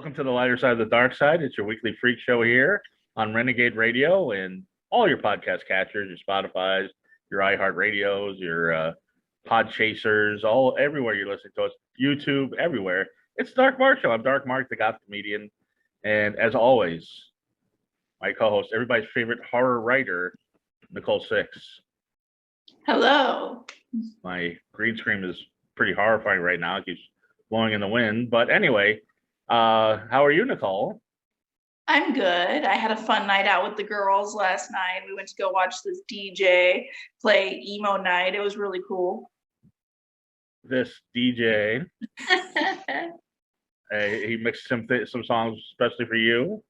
Welcome to the lighter side of the dark side. It's your weekly freak show here on Renagade Radio and all your podcast catchers, your Spotify's, your iHeartRadios, your Pod Chasers, everywhere you're listening to us, YouTube, everywhere. It's Dark Mark Show. I'm Dark Mark, the goth comedian, and as always, my co-host, everybody's favorite horror writer, Nicole Six. Hello. My green screen is pretty horrifying right now. It keeps blowing in the wind, but anyway. How are you, Nicole? I'm good. I had a fun night out with the girls last night. We went to go watch this DJ play emo night. It was really cool. This DJ, he mixed some songs especially for you.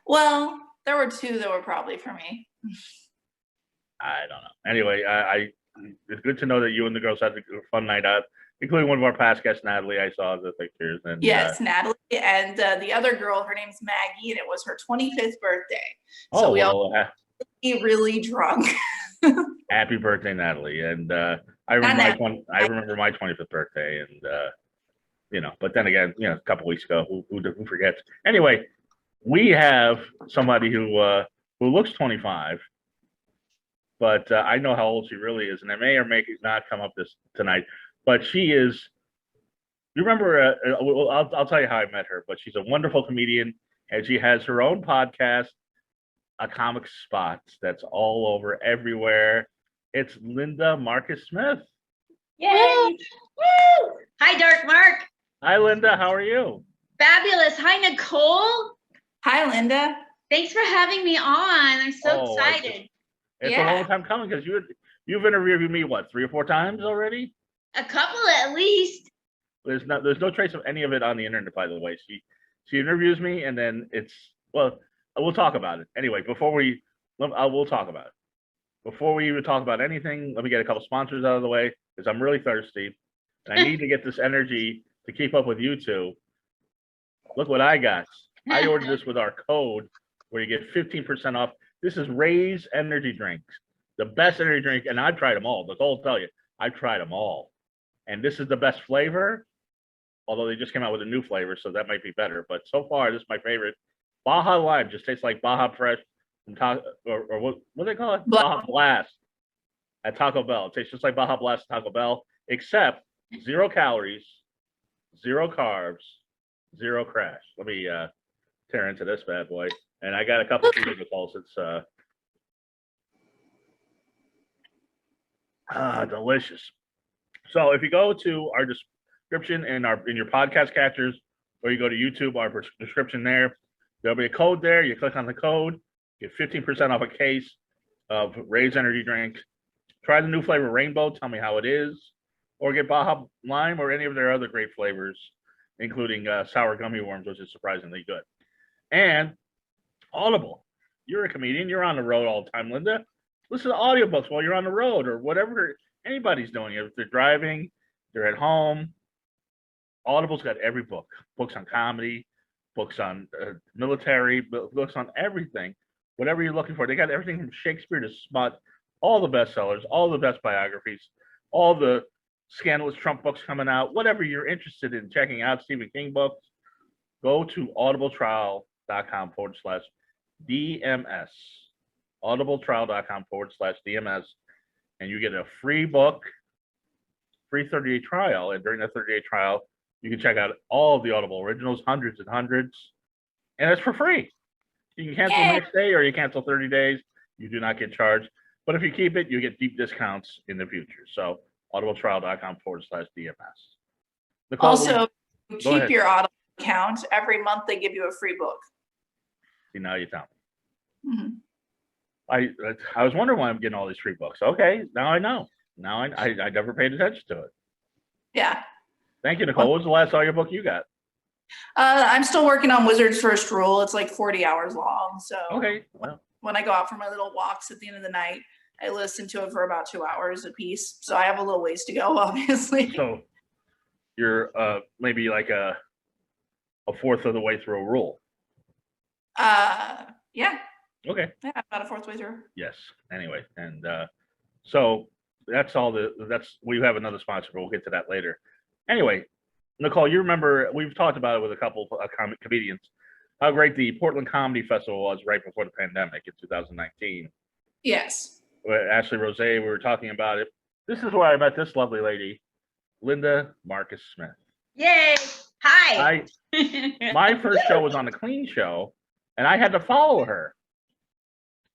Well, there were two that were probably for me. I don't know. Anyway, it's good to know that you and the girls had a fun night out, including one of our past guests, Natalie. I saw the pictures. And yes, Natalie. And the other girl, her name's Maggie, and it was her 25th birthday. So we all really drunk. Happy birthday, Natalie. And I remember my 25th birthday. And, but then again, a couple weeks ago, who forgets? Anyway, we have somebody who looks 25, but I know how old she really is. And I may or may not come up tonight. But she is, you remember, I'll tell you how I met her, but she's a wonderful comedian, and she has her own podcast, A Comic Spot, that's all over everywhere. It's Linda Marcus Smith. Yay! Woo! Hi, Dark Mark. Hi, Linda. How are you? Fabulous. Hi, Nicole. Hi, Linda. Thanks for having me on. I'm so excited. It's a long time coming because you've interviewed me, what, 3 or 4 times already? A couple at least. There's no trace of any of it on the internet, by the way. She interviews me, and then we'll talk about it. Anyway, we'll talk about it. Before we even talk about anything, let me get a couple sponsors out of the way, because I'm really thirsty, and I need to get this energy to keep up with you two. Look what I got. I ordered this with our code, where you get 15% off. This is Raze energy drinks, the best energy drink, and I've tried them all. Nicole will tell you, I've tried them all. And this is the best flavor, although they just came out with a new flavor, so that might be better. But so far, this is my favorite. Baja Lime just tastes like Baja Fresh from or what do they call it? Baja Blast at Taco Bell. It tastes just like Baja Blast at Taco Bell, except 0 calories, 0 carbs, 0 crash. Let me tear into this bad boy. And I got a couple of Nicole's. It's delicious. So if you go to our description in your podcast catchers, or you go to YouTube, our description there'll be a code there. You click on the code, get 15% off a case of Raze energy drink. Try the new flavor Rainbow. Tell me how it is, or get Baja Lime or any of their other great flavors, including sour gummy worms, which is surprisingly good. And Audible. You're a comedian. You're on the road all the time, Linda. Listen to audiobooks while you're on the road or whatever anybody's doing. If they're driving, they're at home. Audible's got every book. Books on comedy, books on military, books on everything. Whatever you're looking for. They got everything from Shakespeare to Smut, all the bestsellers, all the best biographies, all the scandalous Trump books coming out. Whatever you're interested in checking out, Stephen King books, go to audibletrial.com/DMS. audibletrial.com/DMS, and you get a free book, free 30-day trial. And during that 30-day trial, you can check out all of the Audible originals, hundreds and hundreds, and it's for free. You can cancel the next day, or you cancel 30 days. You do not get charged. But if you keep it, you get deep discounts in the future. So audibletrial.com/DMS. Nicole, also, keep your Audible account. Every month they give you a free book. See, now you tell me. Mm-hmm. I was wondering why I'm getting all these free books. Okay, now I know. Now I never paid attention to it. Yeah. Thank you, Nicole. What was the last audiobook you got? I'm still working on Wizard's First Rule. It's like 40 hours long. So okay, well, when I go out for my little walks at the end of the night, I listen to it for about 2 hours a piece. So I have a little ways to go, obviously. So you're maybe like a fourth of the way through a rule. Yeah. Okay. Yeah, about a fourth way through. Yes. Anyway, and so that's all. We have another sponsor, but we'll get to that later. Anyway, Nicole, you remember we've talked about it with a couple of comedians, how great the Portland Comedy Festival was right before the pandemic in 2019. Yes. With Ashley Rose, we were talking about it. This is where I met this lovely lady, Linda Marcus Smith. Yay! Hi. My first show was on the Clean Show, and I had to follow her.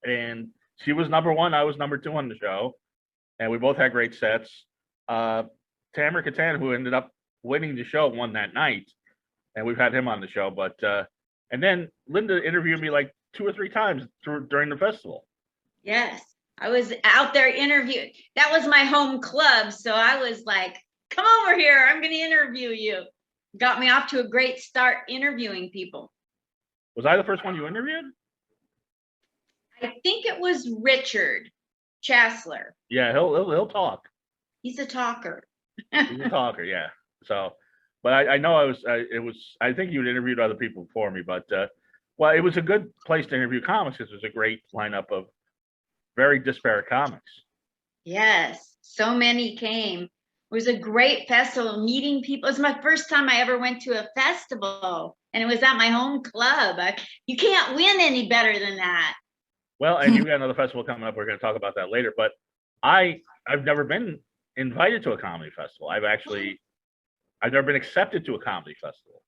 And she was number one, I was number two on the show, and we both had great sets. Tamara Katan, who ended up winning the show, won that night, and we've had him on the show. But and then Linda interviewed me like 2 or 3 times during the festival. Yes, I was out there interviewing. That was my home club, so I was like, "Come over here, I'm going to interview you." Got me off to a great start interviewing people. Was I the first one you interviewed? I think it was Richard Chassler. Yeah, he'll talk. He's a talker. He's a talker, yeah. So, but I know I think you'd interviewed other people before me, but well, it was a good place to interview comics because it was a great lineup of very disparate comics. Yes, so many came. It was a great festival, meeting people. It was my first time I ever went to a festival, and it was at my home club. You can't win any better than that. Well, and you got another festival coming up. We're going to talk about that later. But I've never been invited to a comedy festival. I've never been accepted to a comedy festival.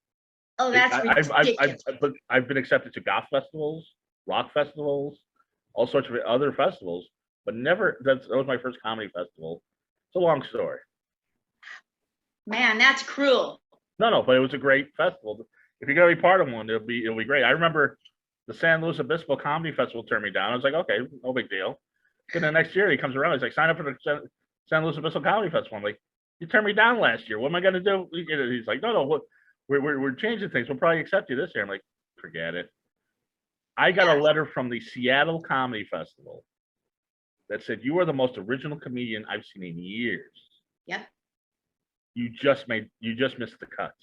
Oh, that's ridiculous. I've been accepted to goth festivals, rock festivals, all sorts of other festivals, but never. That was my first comedy festival. It's a long story. Man, that's cruel. No, but it was a great festival. If you're gonna be part of one, it'll be great. I remember the San Luis Obispo Comedy Festival turned me down. I was like, okay, no big deal. Then the next year he comes around, he's like, sign up for the San Luis Obispo Comedy Festival. I'm like, you turned me down last year. What am I gonna do? He's like, no, we're changing things. We'll probably accept you this year. I'm like, forget it. I got a letter from the Seattle Comedy Festival that said, you are the most original comedian I've seen in years. Yep. You just missed the cut.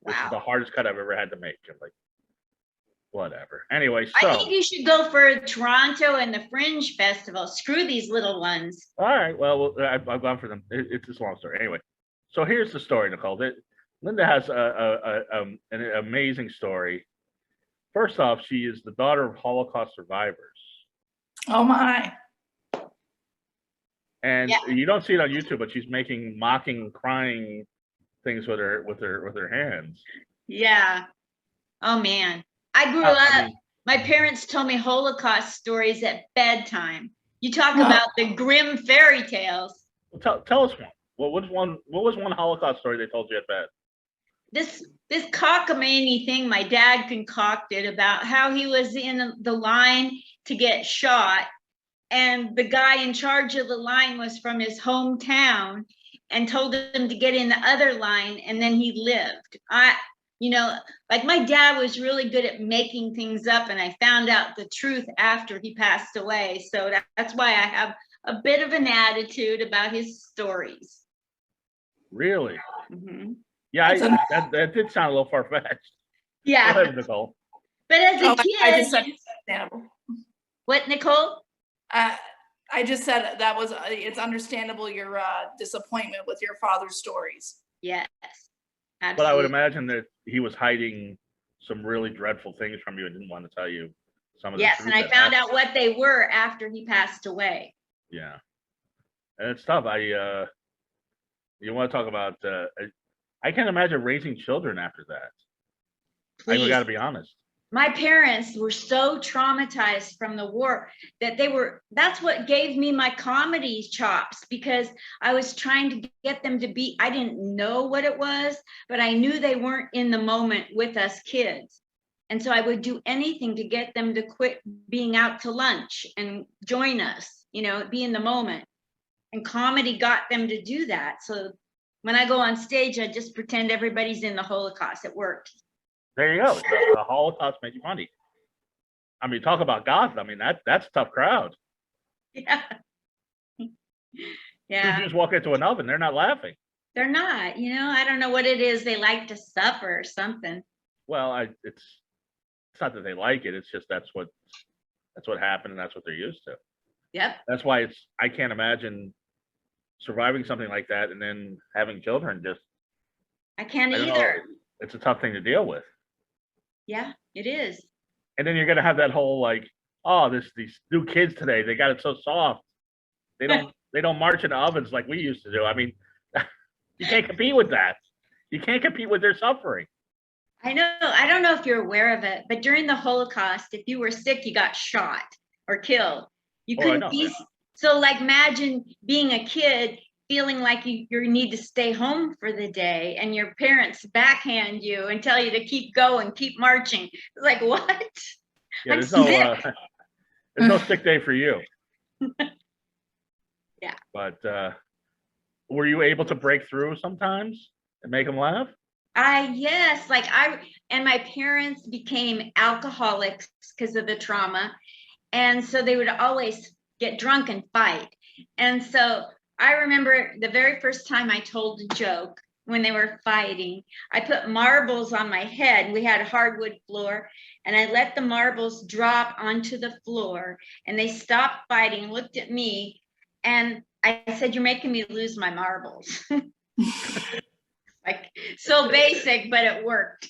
Wow. This is the hardest cut I've ever had to make. I'm like, whatever. Anyway, so I think you should go for Toronto and the Fringe Festival. Screw these little ones. All right. Well, I've gone for them. It's this long story. Anyway, so here's the story, Nicole. Linda has an amazing story. First off, she is the daughter of Holocaust survivors. Oh my. And you don't see it on YouTube, but she's making mocking, crying things with her hands. Yeah. Oh man. I grew up. My parents told me Holocaust stories at bedtime. You talk about the grim fairy tales. Well, tell us one. What was one Holocaust story they told you at bed? This cockamamie thing my dad concocted about how he was in the line to get shot, and the guy in charge of the line was from his hometown and told him to get in the other line, and then he lived. Like my dad was really good at making things up, and I found out the truth after he passed away. So that's why I have a bit of an attitude about his stories. Really? Mm-hmm. Yeah, that did sound a little far-fetched. Yeah. Go ahead, Nicole. But as a kid, I just said understandable. What, Nicole? I just said it's understandable your disappointment with your father's stories. Yes. Absolutely. But I would imagine that he was hiding some really dreadful things from you and didn't want to tell you some of the Yes, truth and I found out what they were after he passed away. Yeah. And it's tough. You want to talk about I can't imagine raising children after that. Please. I got to be honest. My parents were so traumatized from the war that that's what gave me my comedy chops, because I was trying to get them to be, I didn't know what it was, but I knew they weren't in the moment with us kids. And so I would do anything to get them to quit being out to lunch and join us, be in the moment. And comedy got them to do that. So when I go on stage, I just pretend everybody's in the Holocaust. It worked. There you go. The Holocaust made you funny. I mean, talk about goth. I mean, that's a tough crowd. Yeah. Yeah. You just walk into an oven, they're not laughing. They're not. I don't know what it is. They like to suffer or something. Well, it's not that they like it. It's just that's what happened, and that's what they're used to. Yep. That's why I can't imagine surviving something like that and then having children just I can't I don't know. either. It's a tough thing to deal with. Yeah, it is. And then you're gonna have that whole like, oh, these new kids today, they got it so soft. They don't march in the ovens like we used to do. I mean, you can't compete with that. You can't compete with their suffering. I know. I don't know if you're aware of it, but during the Holocaust, if you were sick, you got shot or killed. You Oh, I couldn't know, be. yeah. So, like, imagine being a kid feeling like you need to stay home for the day, and your parents backhand you and tell you to keep going, keep marching. It's like, what? Yeah, I'm there's no sick. there's no sick day for you. Yeah. But were you able to break through sometimes and make them laugh? Yes, like I and my parents became alcoholics because of the trauma. And so they would always get drunk and fight. And so I remember the very first time I told a joke when they were fighting, I put marbles on my head. We had a hardwood floor, and I let the marbles drop onto the floor, and they stopped fighting, looked at me, and I said, "You're making me lose my marbles." Like, so basic, but it worked.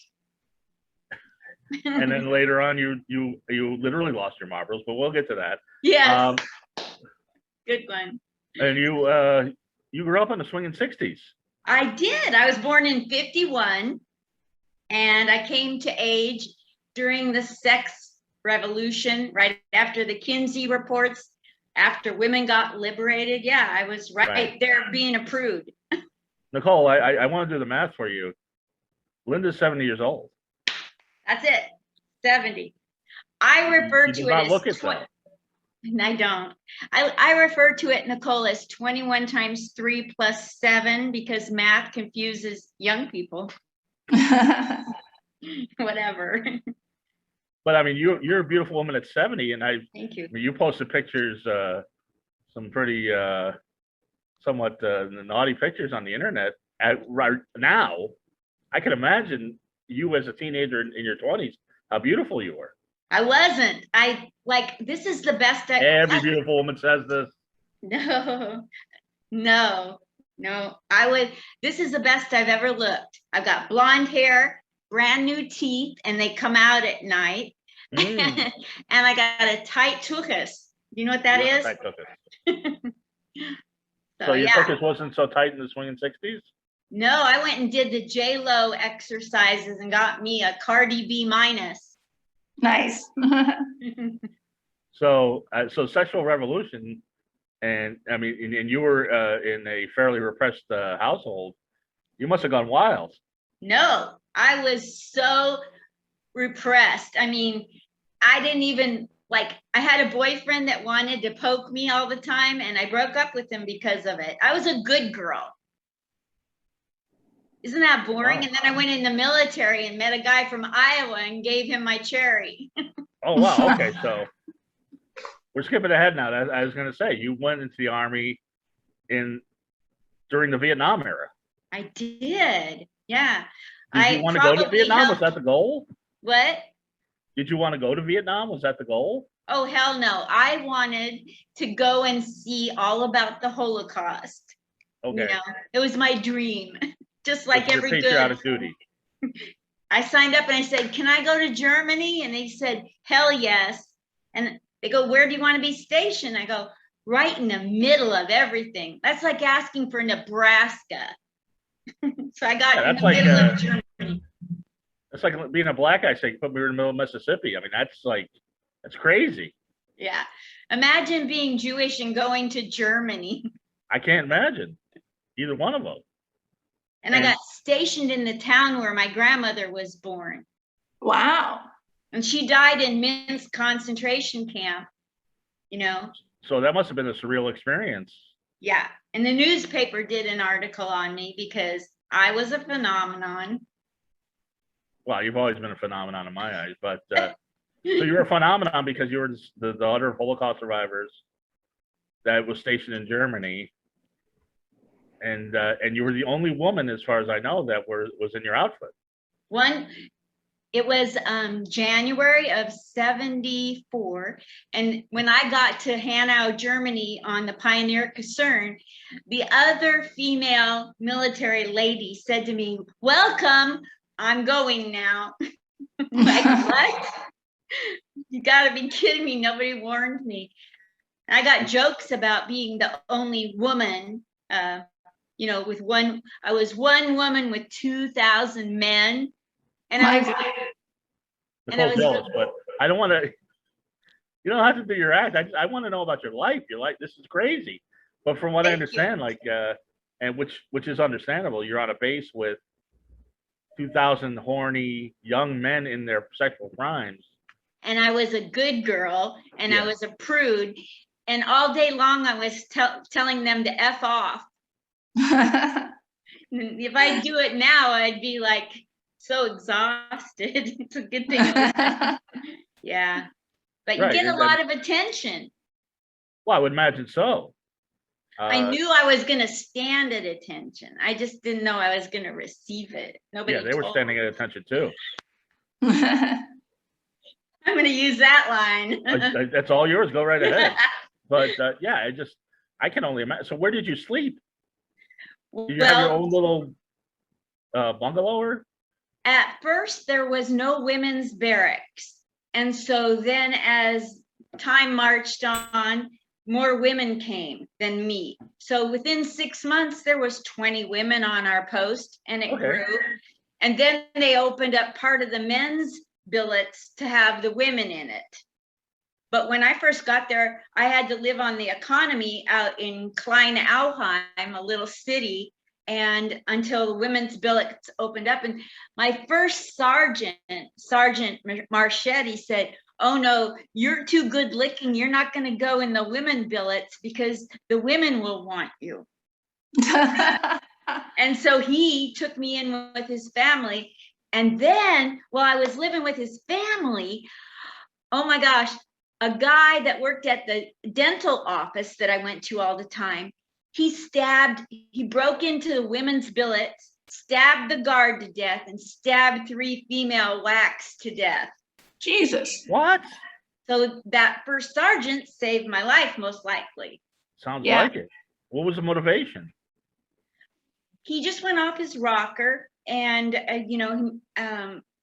And then later on, you literally lost your marbles, but we'll get to that. Yes. Good one. And you grew up in the swinging '60s. I did. I was born in 51, and I came to age during the sex revolution, right after the Kinsey reports, after women got liberated. Yeah, I was right there being a prude. Nicole, I want to do the math for you. Linda's 70 years old. That's it. 70. I refer to it as 20. And I don't. I refer to it, Nicole, as 21 times 3 plus 7 because math confuses young people. Whatever. But I mean, you're a beautiful woman at 70, and Thank you. I mean, you posted pictures, some pretty somewhat naughty pictures on the internet. Right now, I can imagine you as a teenager in your 20s, how beautiful you were. I wasn't. I like this is the best. Every beautiful woman says this. No. I would. This is the best I've ever looked. I've got blonde hair, brand new teeth, and they come out at night. And I got a tight tuchus. You know what that is? Tight tuchus. So your tuchus wasn't so tight in the swinging '60s? No, I went and did the J-Lo exercises and got me a Cardi B minus. Nice. So sexual revolution, and I mean, and you were in a fairly repressed household. You must have gone wild. No, I was so repressed. I mean, I didn't even like, I had a boyfriend that wanted to poke me all the time, and I broke up with him because of it. I was a good girl. Isn't that boring? Wow. And then I went in the military and met a guy from Iowa and gave him my cherry. Oh, wow. Okay. So we're skipping ahead now. I was going to say, you went into the Army during the Vietnam era. I did. Yeah. Did you want to go to Vietnam? Was that the goal? What? Did you want to go to Vietnam? Was that the goal? Oh, hell no. I wanted to go and see all about the Holocaust. Okay. You know, it was my dream. Just like every good patriotic duty. I signed up and I said, "Can I go to Germany?" And they said, "Hell yes." And they go, "Where do you want to be stationed?" I go, "Right in the middle of everything." That's like asking for Nebraska. So I got in the middle of Germany. That's like being a black guy saying, "Put me in the middle of Mississippi." I mean, that's crazy. Yeah. Imagine being Jewish and going to Germany. I can't imagine either one of them. And I got stationed in the town where my grandmother was born. Wow. And she died in Minsk concentration camp, you know. So that must have been a surreal experience. Yeah. And the newspaper did an article on me because I was a phenomenon. Well, you've always been a phenomenon in my eyes, but so you're a phenomenon because you were the daughter of Holocaust survivors that was stationed in Germany. And you were the only woman, as far as I know, that was in your outfit. It was January of 74. And when I got to Hanau, Germany on the Pioneer Kaserne, the other female military lady said to me, "Welcome, I'm going now." Like, what? You gotta be kidding me. Nobody warned me. I got jokes about being the only woman, with I was one woman with 2,000 men. And I was, Nicole's jealous, but I don't want to. You don't have to do your act. I want to know about your life. You're like, this is crazy. But from what I understand, and which is understandable, you're on a base with 2,000 horny young men in their sexual primes. And I was a good girl, and I was a prude, and all day long I was telling them to F off. If I do it now, I'd be like so exhausted. It's a good thing. Yeah, but you get a lot of attention. Well, I would imagine so. I knew I was going to stand at attention. I just didn't know I was going to receive it. Nobody. Yeah, they were standing at attention too. I'm going to use that line. That's all yours. Go right ahead. But yeah, I can only imagine. So where did you sleep? Did you have your own little bungalow? At first, there was no women's barracks. And so then as time marched on, more women came than me. So within 6 months, there was 20 women on our post, and it grew. And then they opened up part of the men's billets to have the women in it. But when I first got there, I had to live on the economy out in Klein-Auheim, a little city, and until the women's billets opened up. And my first Sergeant Marchetti, said, "Oh no, you're too good looking. You're not going to go in the women billets because the women will want you." And so he took me in with his family. And then while I was living with his family, oh my gosh, a guy that worked at the dental office that I went to all the time, he broke into the women's billets, stabbed the guard to death, and stabbed 3 female whacks to death. Jesus. What? So that first sergeant saved my life, most likely. Sounds like it. What was the motivation? He just went off his rocker, and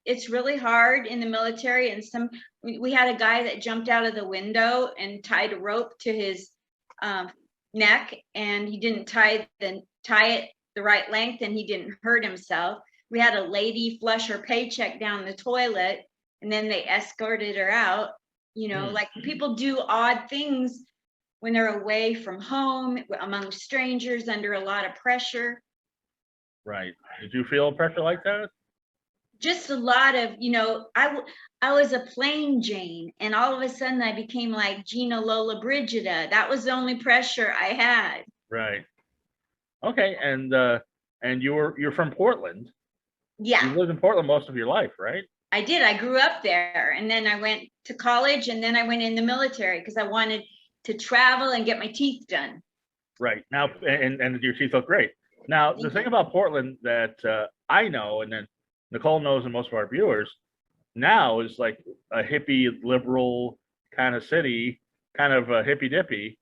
it's really hard in the military. And we had a guy that jumped out of the window and tied a rope to his neck, and he didn't tie it the right length, and he didn't hurt himself. We had a lady flush her paycheck down the toilet, and then they escorted her out. Like people do odd things when they're away from home, among strangers, under a lot of pressure. Right. Did you feel pressure like that? Just a lot of, I was a plain Jane, and all of a sudden I became like Gina Lola Brigida. That was the only pressure I had. Right. Okay. And you're from Portland. Yeah. You lived in Portland most of your life, right? I did. I grew up there, and then I went to college, and then I went in the military because I wanted to travel and get my teeth done. Right. Now, and your teeth look great. Now, the thing about Portland that I know, and then Nicole knows, and most of our viewers now, is like a hippie liberal kind of city, kind of a hippy dippy.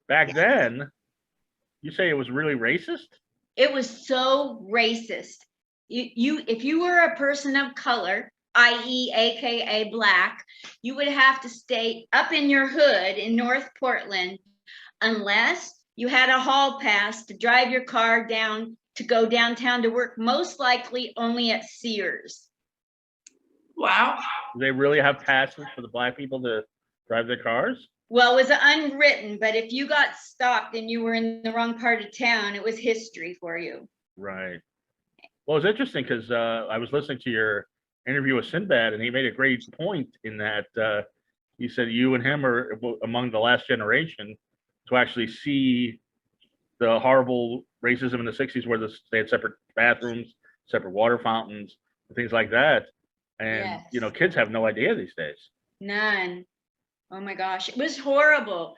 Back then, you say it was really racist? It was so racist. If you were a person of color, i.e., AKA Black, you would have to stay up in your hood in North Portland unless you had a hall pass to drive your car down to go downtown to work, most likely only at Sears. Wow. Do they really have passes for the Black people to drive their cars? Well, it was unwritten, but if you got stopped and you were in the wrong part of town, it was history for you. Right. Well, it's interesting because I was listening to your interview with Sinbad, and he made a great point in that he said you and him are among the last generation to actually see the horrible racism in the 60s where they had separate bathrooms, separate water fountains, and things like that. And, kids have no idea these days. None. Oh my gosh. It was horrible.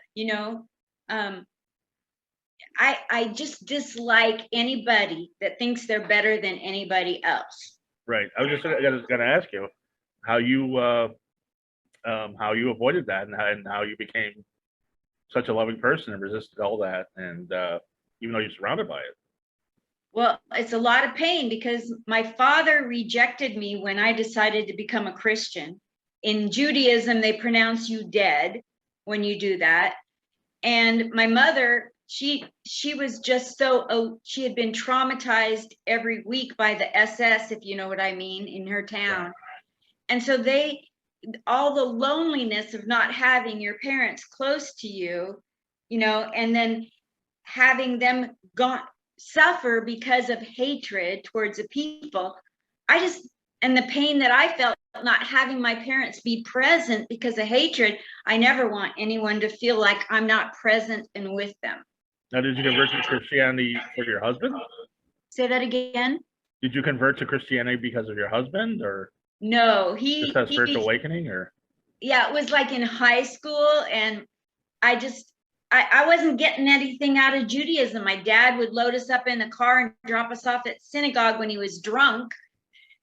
I just dislike anybody that thinks they're better than anybody else. Right. I was just going to ask you, how you avoided that, and how you became such a loving person and resisted all that, and even though you're surrounded by it. Well, it's a lot of pain because my father rejected me when I decided to become a Christian. In Judaism, they pronounce you dead when you do that. And my mother, she was just so, she had been traumatized every week by the SS, if you know what I mean, in her town. And so all the loneliness of not having your parents close to you, and then having them suffer because of hatred towards the people. And the pain that I felt not having my parents be present because of hatred, I never want anyone to feel like I'm not present and with them. Now, did you convert to Christianity for your husband? Say that again? Did you convert to Christianity because of your husband, or no? Just had a spiritual awakening, or? Yeah, it was like in high school, and I wasn't getting anything out of Judaism. My dad would load us up in the car and drop us off at synagogue when he was drunk.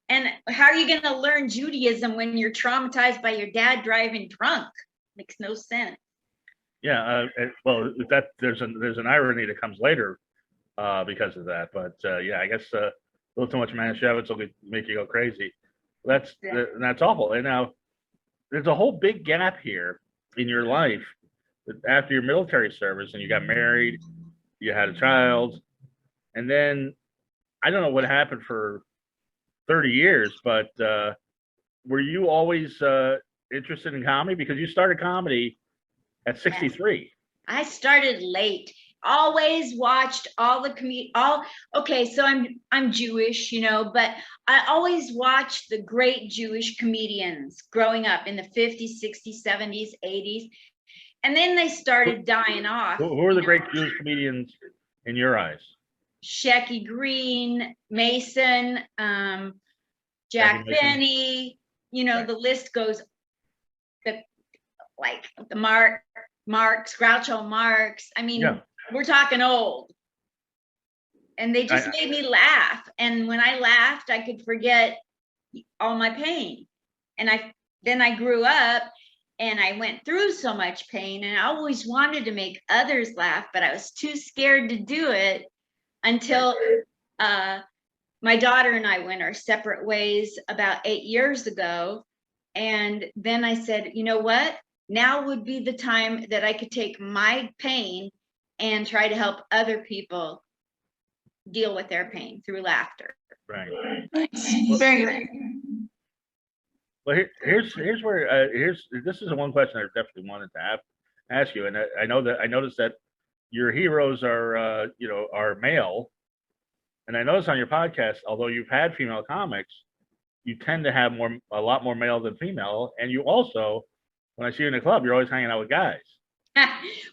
And how are you going to learn Judaism when you're traumatized by your dad driving drunk? Makes no sense. Yeah, well, there's an irony that comes later because of that. But yeah, I guess a little too much Manischewitz will make you go crazy. That's awful. And now there's a whole big gap here in your life after your military service, and you got married, you had a child, and then I don't know what happened for 30 years, but were you always interested in comedy? Because you started comedy at 63. I started late. Always watched all the okay, so I'm Jewish, but I always watched the great Jewish comedians growing up in the 50s, 60s, 70s, 80s. And then they started dying off. Who are the great Jewish comedians in your eyes? Shecky Green, Mason, Jack Benny, right. The list goes, the Marx, Groucho Marx. I mean, yeah. We're talking old. And they just made me laugh. And when I laughed, I could forget all my pain. And then I grew up and I went through so much pain, and I always wanted to make others laugh, but I was too scared to do it until my daughter and I went our separate ways about 8 years ago. And then I said, you know what? Now would be the time that I could take my pain and try to help other people deal with their pain through laughter. Right. Very good. Well, here's where this is the one question I definitely wanted to ask you, and I noticed that your heroes are male, and I noticed on your podcast, although you've had female comics, you tend to have a lot more male than female, and you also, when I see you in the club, you're always hanging out with guys.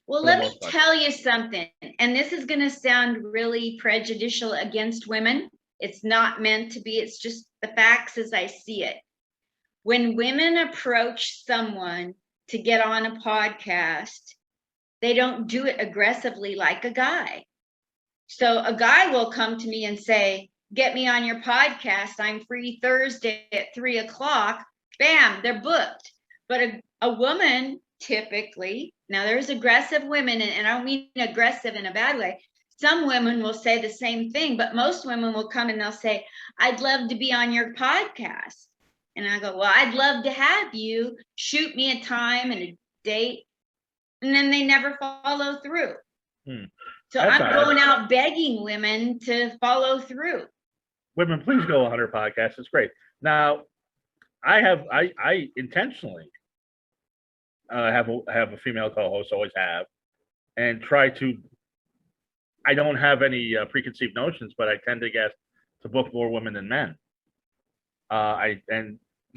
Well, let me tell you something, and this is going to sound really prejudicial against women. It's not meant to be. It's just the facts as I see it. When women approach someone to get on a podcast, they don't do it aggressively like a guy. So a guy will come to me and say, get me on your podcast. I'm free Thursday at 3:00. Bam, they're booked. But a woman typically, now there's aggressive women, and I don't mean aggressive in a bad way. Some women will say the same thing, but most women will come and they'll say, I'd love to be on your podcast. And I go, well, I'd love to have you. Shoot me a time and a date. And then they never follow through. So I'm going out begging women to follow through. Women, please go on her podcast. It's great. Now, I intentionally have a female co-host, always have, and try to. I don't have any preconceived notions, but I tend to get to book more women than men.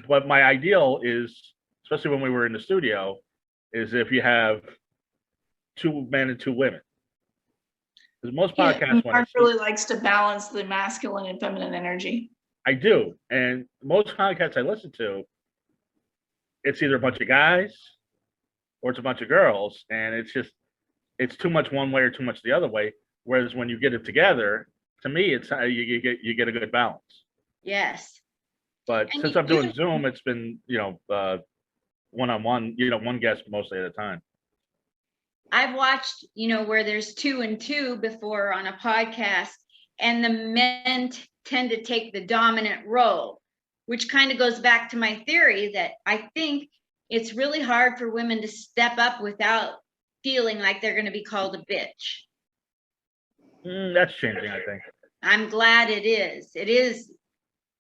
But my ideal is, especially when we were in the studio, is if you have 2 men and 2 women. Because most podcasts, Mark really likes to balance the masculine and feminine energy. I do, and most podcasts I listen to, it's either a bunch of guys or it's a bunch of girls, and it's too much one way or too much the other way. Whereas when you get it together, to me, it's you get a good balance. Yes. But And since I'm doing Zoom, it's been, one-on-one, one guest mostly at a time. I've watched, where there's 2 and 2 before on a podcast, and the men tend to take the dominant role, which kind of goes back to my theory that I think it's really hard for women to step up without feeling like they're going to be called a bitch. That's changing, I think. I'm glad it is. It is.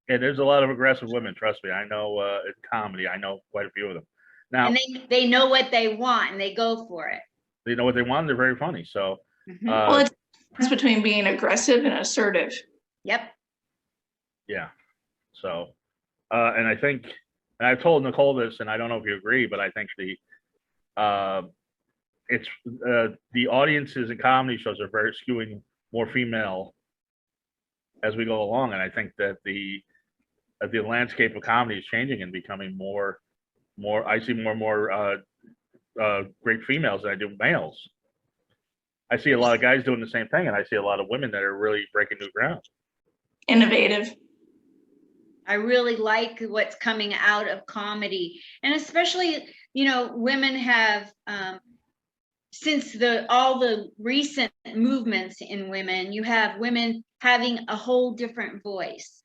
And there's a lot of aggressive women, trust me. I know in comedy, I know quite a few of them. Now, And they know what they want and they go for it. they know what they want, and they're very funny. So, Well, it's the difference between being aggressive and assertive. Yep. yeah. So, and I think, and I've told Nicole this, and I don't know if you agree, but I think the audiences in comedy shows are very skewing more female as we go along, and I think that the landscape of comedy is changing and becoming more. I see more and more great females than I do males. I see a lot of guys doing the same thing, and I see a lot of women that are really breaking new ground. Innovative. I really like what's coming out of comedy, and especially, women have, since all the recent movements in women, you have women having a whole different voice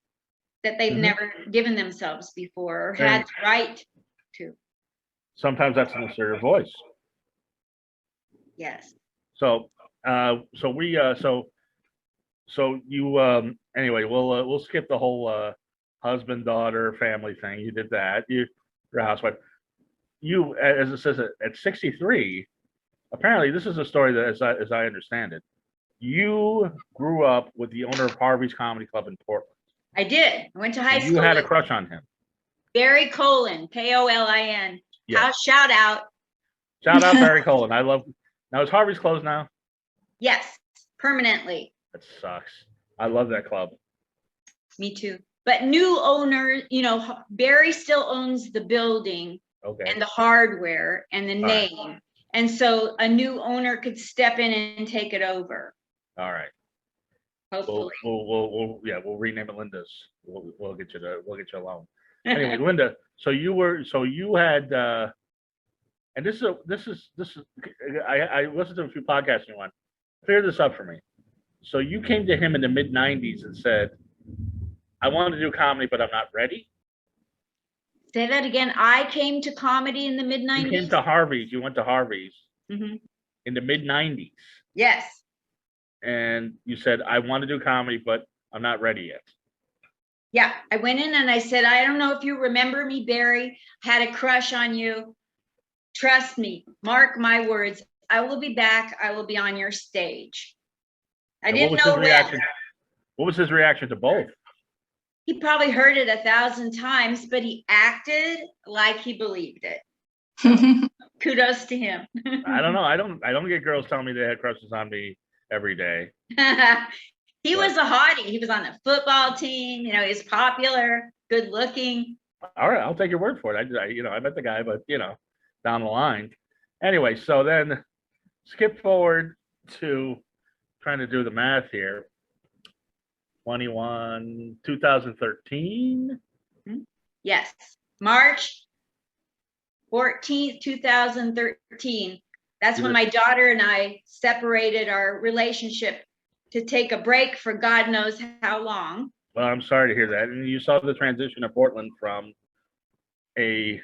that they've never given themselves before or had the right to. Sometimes that's an assertive voice. Yes. So you anyway, we'll skip the whole husband, daughter, family thing. You did that. You're a housewife. You, as it says, at 63, apparently this is a story that, as I understand it, you grew up with the owner of Harvey's Comedy Club in Portland. I did. I went to high school. You had a crush on him. Barry Colin, Kolin. Yeah. Shout out. Shout out Barry Colin. I love. Now is Harvey's closed now? Yes, permanently. That sucks. I love that club. Me too. But new owner, Barry still owns the building and the hardware and the name. Right. And so a new owner could step in and take it over. All right. Hopefully. We'll rename it Linda's. We'll get you a loan. Anyway, Linda, so you had and this is I listened to a few podcasts you went. Clear this up for me. So you came to him in the mid-90s and said, I want to do comedy, but I'm not ready. Say that again. I came to comedy in the mid-90s. You came to Harvey's. You went to Harvey's in the mid-90s. Yes. And you said, I want to do comedy, but I'm not ready yet. Yeah. I went in and I said, I don't know if you remember me, Barry. Had a crush on you. Trust me. Mark my words. I will be back. I will be on your stage. I didn't know that. What was his reaction to both? He probably heard it 1,000 times, but he acted like he believed it. Kudos to him. I don't know. I don't get girls telling me they had crushes on me every day. He was a hottie. He was on the football team. He's popular, good looking. All right, I'll take your word for it. I met the guy, but down the line. Anyway, so then skip forward to trying to do the math here. 2013. Yes, March 14th, 2013. That's when my daughter and I separated our relationship to take a break for God knows how long. Well, I'm sorry to hear that. And you saw the transition of Portland from a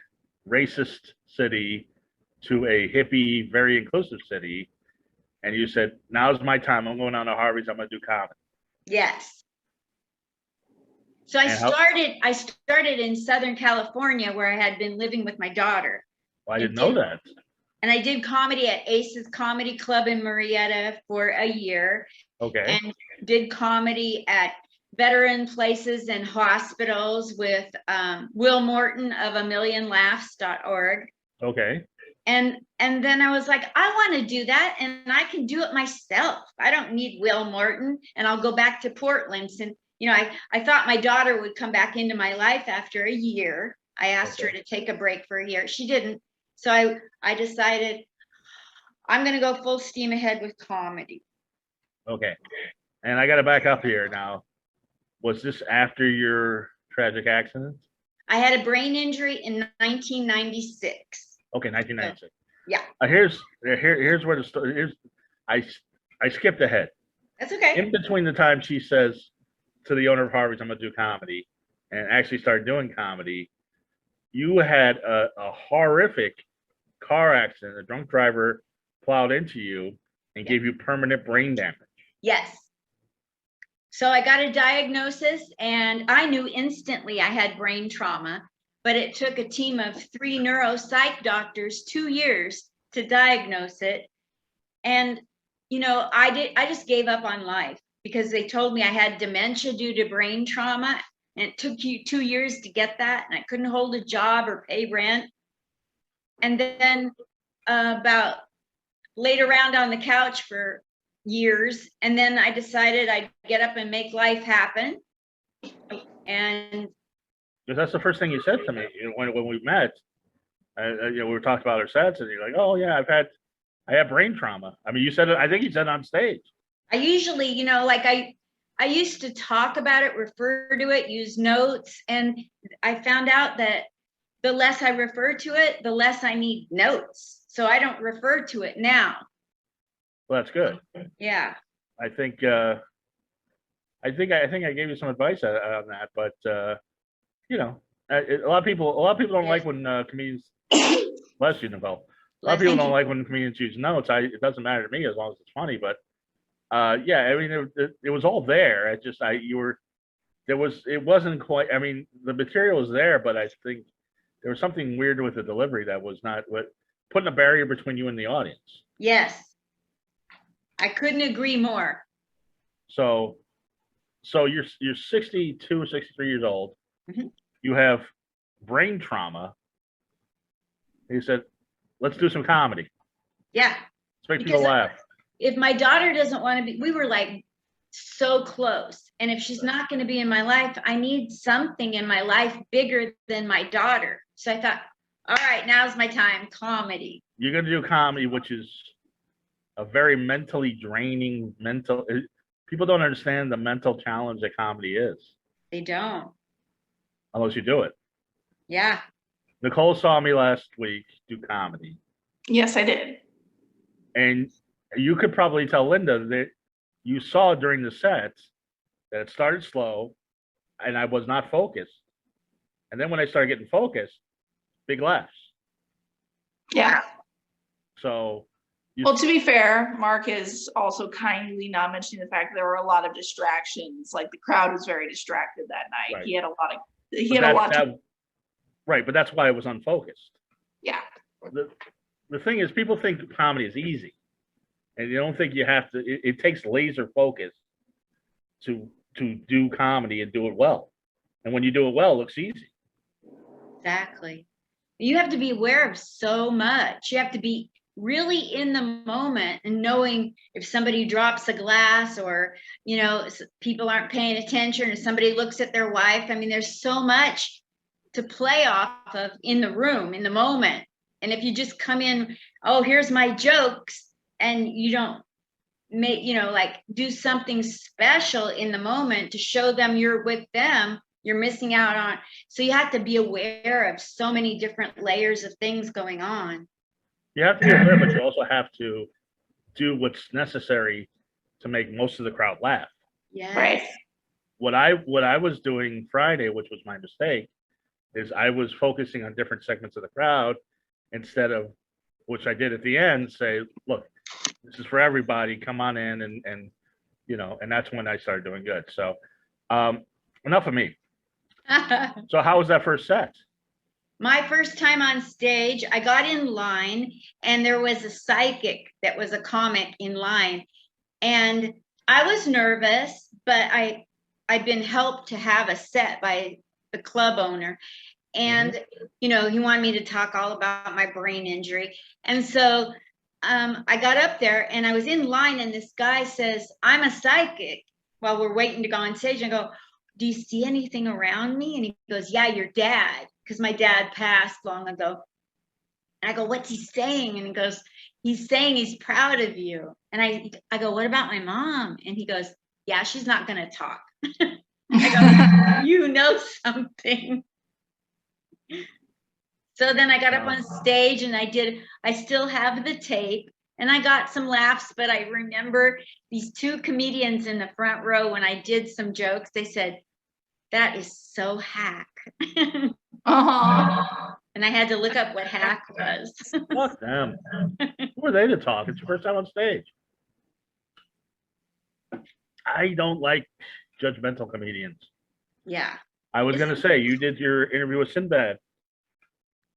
racist city to a hippie, very inclusive city. And you said, now's my time. I'm going on to Harvey's. I'm going to do comedy. Yes. So I started in Southern California where I had been living with my daughter. Well, I didn't know that. And I did comedy at Ace's Comedy Club in Marietta for a year. Okay. And did comedy at veteran places and hospitals with Will Morton of AMillionLaughs.org. Okay. And then I was like, I want to do that and I can do it myself. I don't need Will Morton, and I'll go back to Portland. And I thought my daughter would come back into my life after a year. I asked her to take a break for a year. She didn't. So I decided I'm going to go full steam ahead with comedy. Okay. And I got to back up here now. Was this after your tragic accident? I had a brain injury in 1996. Okay, 1996. Yeah. Here's where the story. I skipped ahead. That's okay. In between the time she says to the owner of Harvey's, "I'm gonna do comedy," and actually started doing comedy, you had a horrific car accident. A drunk driver plowed into you and gave you permanent brain damage. Yes. So I got a diagnosis and I knew instantly I had brain trauma, but it took a team of 3 neuropsych doctors 2 years to diagnose it. And, you know, I just gave up on life because they told me I had dementia due to brain trauma. And it took you 2 years to get that. And I couldn't hold a job or pay rent. And then about laid around on the couch for years. And then I decided I'd get up and make life happen. And Because that's the first thing you said to me when we met. We were talking about our sets, and you're like, "Oh yeah, I have brain trauma." I mean, you said it. I think you said it on stage. I usually, you know, like I used to talk about it, refer to it, use notes. And I found out that the less I refer to it, the less I need notes. So I don't refer to it now. Well, that's good. Yeah. I think I gave you some advice on that, but you know, a lot of people don't like when comedians. Bless you, Nicole. A lot of people don't like when comedians use notes. It doesn't matter to me as long as it's funny. But yeah, I mean, it was all there. It wasn't quite. I mean, the material was there, but I think there was something weird with the delivery that was not putting a barrier between you and the audience. Yes. I couldn't agree more. So you're 62, 63 years old. Mm-hmm. You have brain trauma. He said, "Let's do some comedy. Yeah. Let's make people laugh." If my daughter doesn't want to be, we were like so close. And if she's not going to be in my life, I need something in my life bigger than my daughter. So I thought, all right, now's my time, comedy. You're going to do comedy, which is a very mentally draining people don't understand the mental challenge that comedy is. They don't. Unless you do it. Yeah. Nicole saw me last week do comedy. Yes, I did. And you could probably tell Linda that you saw during the sets that it started slow and I was not focused. And then when I started getting focused, big laughs. Yeah. So. Well, to be fair, Mark is also kindly not mentioning the fact that there were a lot of distractions. Like the crowd was very distracted that night. Right. He had a lot. Right, but that's why I was unfocused. Yeah. The thing is, people think comedy is easy, and you don't think you have to. It takes laser focus to do comedy and do it well. And when you do it well, it looks easy. Exactly. You have to be aware of so much. You have to be really in the moment and knowing if somebody drops a glass or, you know, people aren't paying attention or somebody looks at their wife. I mean, there's so much to play off of in the room, in the moment. And if you just come in, oh, here's my jokes, and you don't make, you know, like do something special in the moment to show them you're with them, you're missing out on. So you have to be aware of so many different layers of things going on. You have to be aware, but you also have to do what's necessary to make most of the crowd laugh. Yes. Right. What I was doing Friday, which was my mistake, is I was focusing on different segments of the crowd instead of, which I did at the end, say, look, this is for everybody, come on in, and you know, and that's when I started doing good. So enough of me. So how was that first set? My first time on stage, I got in line and there was a psychic that was a comic in line. And I was nervous, but I'd been helped to have a set by the club owner. And, you know, he wanted me to talk all about my brain injury. And so I got up there and I was in line and this guy says, I'm a psychic, while we're waiting to go on stage. And I go, do you see anything around me? And he goes, yeah, your dad. Because my dad passed long ago. And I go, what's he saying? And he goes, he's saying he's proud of you. And I go, what about my mom? And he goes, yeah, she's not going to talk. I go, you you know something. So then I got up on stage and I still have the tape and I got some laughs, but I remember these two comedians in the front row when I did some jokes, they said, that is so hack. Uh-huh. And I had to look up what hack was. Fuck them. Who are they to talk? It's your first time on stage. I don't like judgmental comedians. Yeah. I was going to say, you did your interview with Sinbad.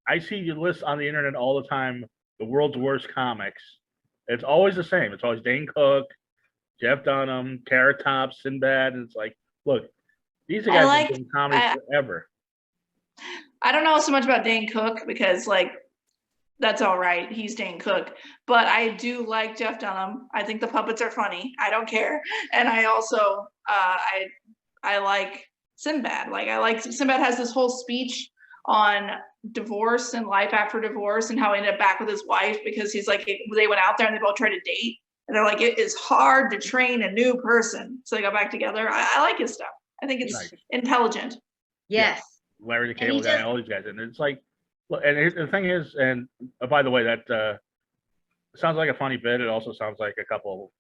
I see you list on the internet all the time, the world's worst comics. It's always the same. It's always Dane Cook, Jeff Dunham, Carrot Top, Sinbad. And it's like, look, these guys have been comedy forever. I don't know so much about Dane Cook because, like, that's all right. He's Dane Cook. But I do like Jeff Dunham. I think the puppets are funny. I don't care. And I also, I like Sinbad. Like Sinbad has this whole speech on divorce and life after divorce and how he ended up back with his wife because he's like, they went out there and they both tried to date. And they're like, it is hard to train a new person. So they got back together. I like his stuff. I think it's intelligent. Yes. Yeah. Larry the Cable Guy, all these guys. And it's like, and the thing is, and by the way, that sounds like a funny bit. It also sounds like a couple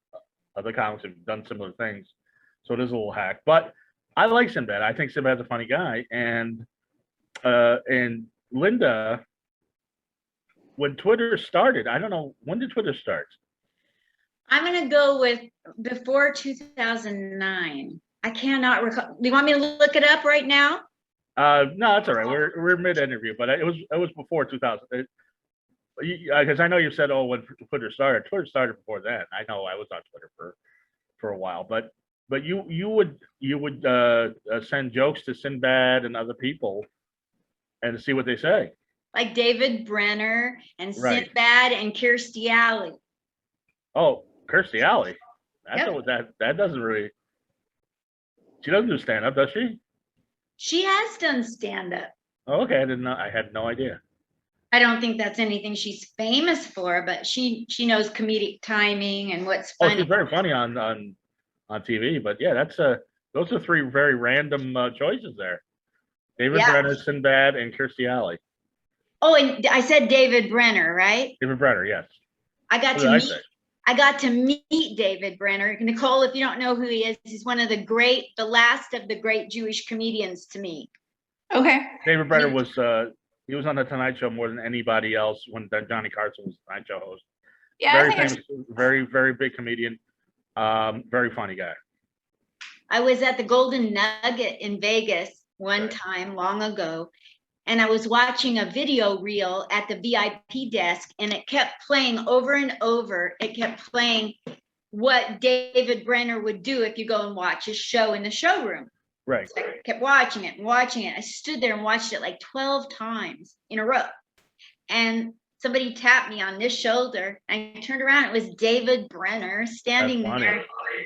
other comics have done similar things. So it is a little hack. But I like Sinbad. I think Sinbad's a funny guy. And Linda, when Twitter started, I don't know, when did Twitter start? I'm going to go with before 2009. I cannot recall. Do you want me to look it up right now? No, that's all right. We're mid-interview, but it was before 2000. Because I know you said, oh, when Twitter started. Twitter started before that. I know I was on Twitter for a while, but you would send jokes to Sinbad and other people and see what they say. Like David Brenner and Sinbad and Kirstie Alley. Oh, Kirstie Alley. That doesn't really. She doesn't do stand up, does she? She has done stand up. Oh, okay. I didn't know. I had no idea. I don't think that's anything she's famous for, but she knows comedic timing and what's funny. Oh, she's very funny on TV. But yeah, those are three very random choices there. David Brenner, Sinbad, and Kirstie Alley. Oh, and I said David Brenner, right? David Brenner, yes. I got to meet David Brenner. Nicole, if you don't know who he is, he's one of the last of the great Jewish comedians to me. Okay. David Brenner was he was on the Tonight Show more than anybody else when Johnny Carson was the Tonight Show host. Yeah, very famous, very, very big comedian. Very funny guy. I was at the Golden Nugget in Vegas one time long ago, and I was watching a video reel at the VIP desk, and it kept playing over and over. It kept playing what David Brenner would do if you go and watch his show in the showroom. Right. So I kept watching it and watching it. I stood there and watched it like 12 times in a row. And somebody tapped me on this shoulder. I turned around. It was David Brenner standing there.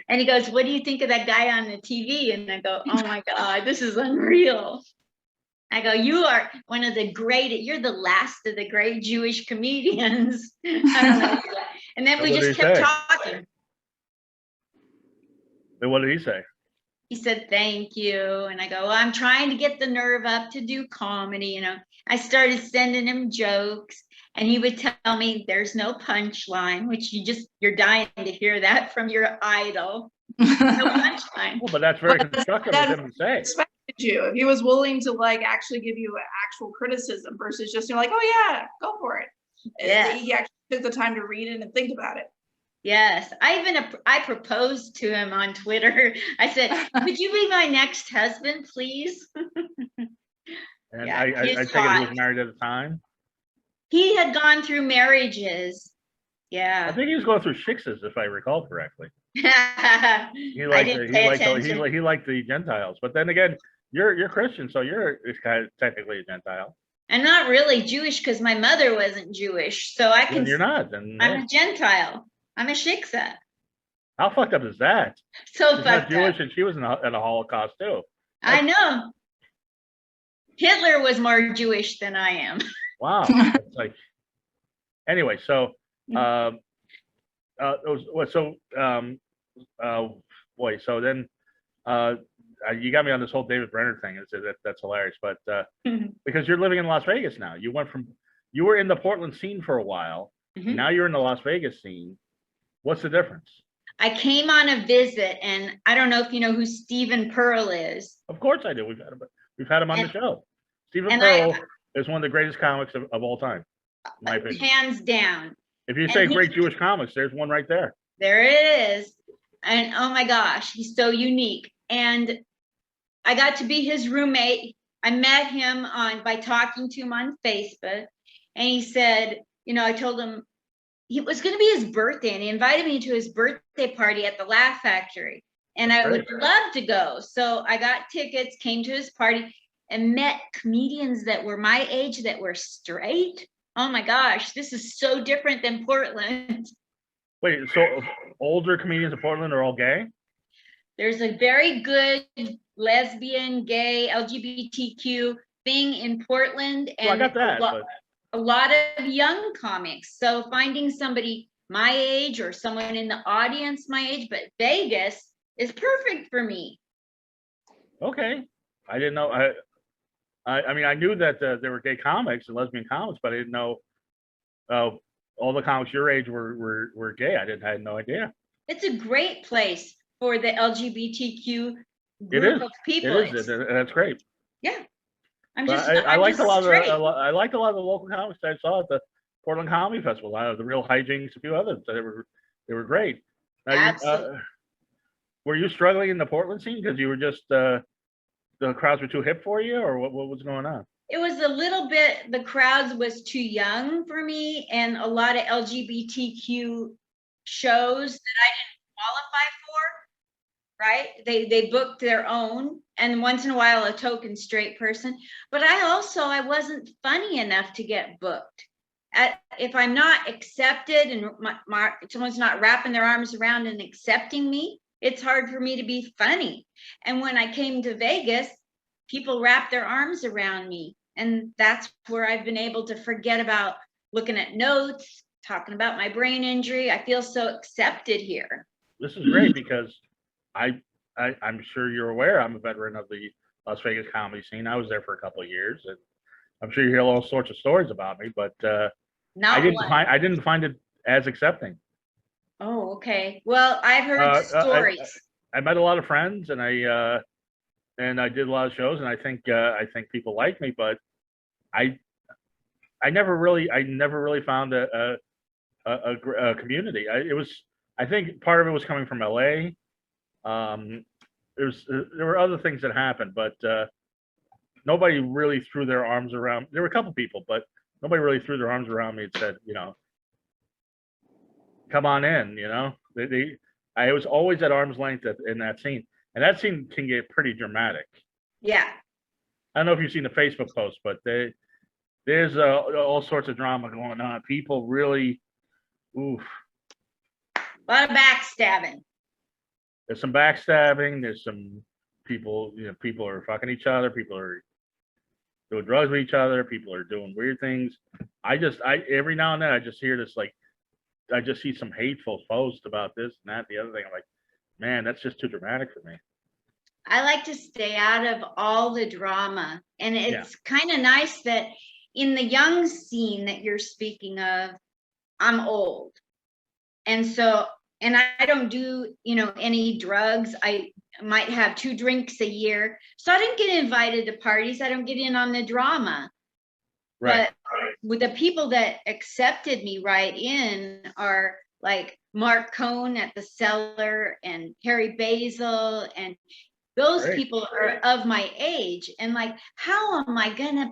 And he goes, what do you think of that guy on the TV? And I go, oh my God, this is unreal. I go, you are one of the you're the last of the great Jewish comedians. I don't know. And then we just kept talking. And what did he say? He said, thank you. And I go, well, I'm trying to get the nerve up to do comedy. I started sending him jokes, and he would tell me there's no punchline, which you're dying to hear that from your idol. No punchline. Well, but that's very constructive of him to say. Expected you if he was willing to actually give you actual criticism versus just like, oh yeah, go for it. Yeah. He actually took the time to read it and think about it. Yes, I proposed to him on Twitter. I said, "Could you be my next husband, please?" And I take it he was married at the time. He had gone through marriages. Yeah, I think he was going through shiksas, if I recall correctly. He liked the Gentiles, but then again, you're Christian, so you're kind of technically a Gentile. I'm not really Jewish because my mother wasn't Jewish, so I can. You're not. Then I'm a Gentile. I'm a shiksa. How fucked up is that? So She's fucked not Jewish, up. and she was in a Holocaust too. I know. Hitler was more Jewish than I am. Wow. It's like, anyway, so so then you got me on this whole David Brenner thing. That's hilarious. But because you're living in Las Vegas now, you were in the Portland scene for a while. Mhm. Now you're in the Las Vegas scene. What's the difference? I came on a visit, and I don't know if you know who Stephen Pearl is. Of course I do. We've had him on the show. Stephen and Pearl is one of the greatest comics of all time, in my opinion. Hands down. If you say great Jewish comics, there's one right there. There it is. And oh my gosh, he's so unique. And I got to be his roommate. I met him by talking to him on Facebook. And he said, you know, I told him it was going to be his birthday, and he invited me to his birthday party at the Laugh Factory. And I would love to go. So I got tickets, came to his party, and met comedians that were my age that were straight. Oh my gosh, this is so different than Portland. Wait, so older comedians in Portland are all gay? There's a very good lesbian, gay, LGBTQ thing in Portland, and I got that, a lot of young comics. So finding somebody my age or someone in the audience my age, but Vegas is perfect for me. Okay, I didn't know. I mean, I knew that there were gay comics and lesbian comics, but I didn't know all the comics your age were gay. I had no idea. It's a great place for the LGBTQ group of people. It is. That's great. Yeah. I liked a lot of the local comics I saw at the Portland Comedy Festival. The Real Hijinks, a few others. They were great. Absolutely. Were you struggling in the Portland scene because you were just the crowds were too hip for you, or what was going on? It was a little bit, the crowds was too young for me, and a lot of LGBTQ shows that I didn't qualify for, right? They booked their own, and once in a while a token straight person. But I wasn't funny enough to get booked. If I'm not accepted and someone's not wrapping their arms around and accepting me, it's hard for me to be funny. And when I came to Vegas, people wrapped their arms around me. And that's where I've been able to forget about looking at notes, talking about my brain injury. I feel so accepted here. This is great because I'm sure you're aware I'm a veteran of the Las Vegas comedy scene. I was there for a couple of years, and I'm sure you hear all sorts of stories about me, but I didn't find it as accepting. Oh, okay. Well, I've heard stories. I met a lot of friends, and I did a lot of shows, and I think people like me, but I never really found a community. I think part of it was coming from LA. There were other things that happened, but nobody really threw their arms around. There were a couple people, but nobody really threw their arms around me and said, you know, come on in. You know, I was always at arm's length in that scene, and that scene can get pretty dramatic. Yeah. I don't know if you've seen the Facebook post, but there's all sorts of drama going on. People really, oof. A lot of backstabbing. There's some backstabbing. There's some people, you know, people are fucking each other. People are doing drugs with each other. People are doing weird things. Every now and then I just hear this, like, I just see some hateful posts about this and that, the other thing. I'm like, man, that's just too dramatic for me. I like to stay out of all the drama. And it's kind of nice that in the young scene that you're speaking of, I'm old. And so, and I don't do, you know, any drugs. I might have 2 drinks a year. So I don't get invited to parties. I don't get in on the drama. Right. But with the people that accepted me right in are like Mark Cohn at the Cellar and Harry Basil, and those people are of my age. And like, how am I gonna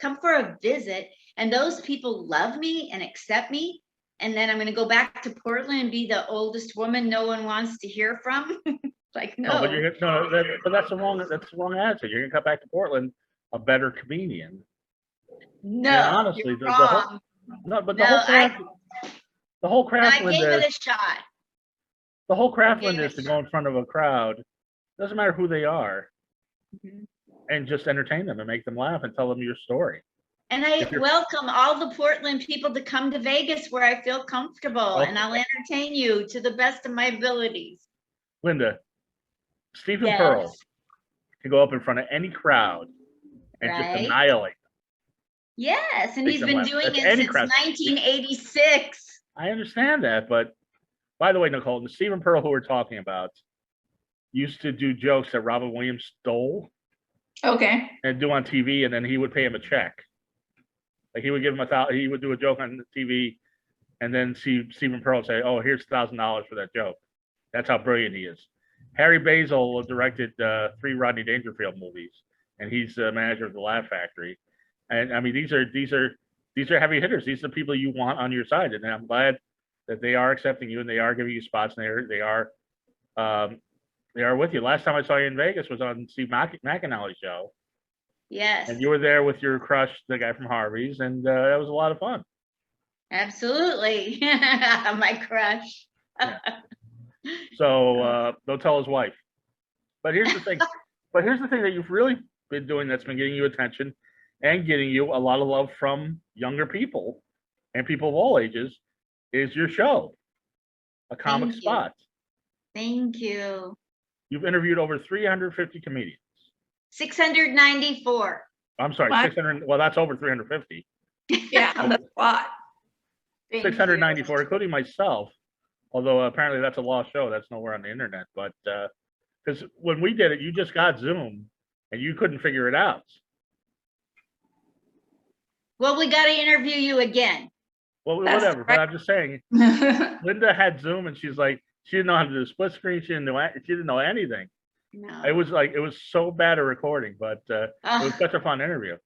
come for a visit, and those people love me and accept me, and then I'm gonna go back to Portland and be the oldest woman no one wants to hear from? Like, no. But that's the wrong answer. You're gonna come back to Portland a better comedian. No, and honestly, the whole Craftland I gave it a shot. The whole Craftland is to go in front of a crowd. Doesn't matter who they are, and just entertain them and make them laugh and tell them your story. And I welcome all the Portland people to come to Vegas where I feel comfortable, and I'll entertain you to the best of my abilities. Linda, Stephen Pearl. can go up in front of any crowd and just Right. annihilate. Yes, and Make he's them been laugh. doing That's it any since crowd. 1986. I understand that, but by the way, Nicole, the Stephen Pearl who we're talking about used to do jokes that Robin Williams stole Okay. and do on TV, and then he would pay him a check. Like he would give him he would do a joke on TV, and then see Stephen Pearl say, "Oh, here's $1,000 for that joke." That's how brilliant he is. Harry Basil directed 3 Rodney Dangerfield movies, and he's the manager of the Laugh Factory. And I mean, these are heavy hitters. These are the people you want on your side, and I'm glad that they are accepting you and they are giving you spots, and they are with you. Last time I saw you in Vegas was on Steve McAnally's show. Yes. And you were there with your crush, the guy from Harvey's, and that was a lot of fun. Absolutely. My crush. Yeah. So don't tell his wife. But here's the thing. That you've really been doing that's been getting you attention and getting you a lot of love from younger people and people of all ages is your show, A Comic Thank you. Spot. Thank you. You've interviewed over 350 comedians. 694. I'm sorry, What? 600. Well, that's over 350. Yeah, that's a lot. Thank 694, you. including myself. Although apparently that's a lost show. That's nowhere on the internet. But because when we did it, you just got Zoom and you couldn't figure it out. Well, we got to interview you again. Well, That's whatever. right. But I'm just saying, Linda had Zoom and she's like, she didn't know how to do the split screen. She didn't know anything. No. It was so bad a recording, but it was Ugh, such a fun interview.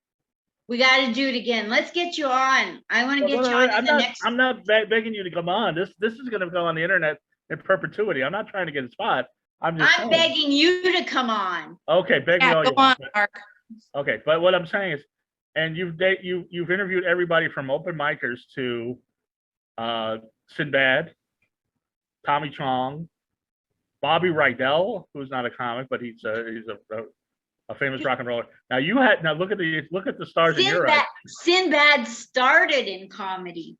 we got to do it again. Let's get you on. I want to get you on in the next. I'm not begging you to come on. This is going to go on the internet in perperpetuity. I'm not trying to get a spot. I'm I'm begging you to come on. Okay, begging Yeah, all go you on, want. Mark. Okay, but what I'm saying is, and you've interviewed everybody from open micers to Sinbad, Tommy Chong, Bobby Rydell, who's not a comic, but he's a famous rock and roller. Now look at the stars in your eyes. Sinbad started in comedy.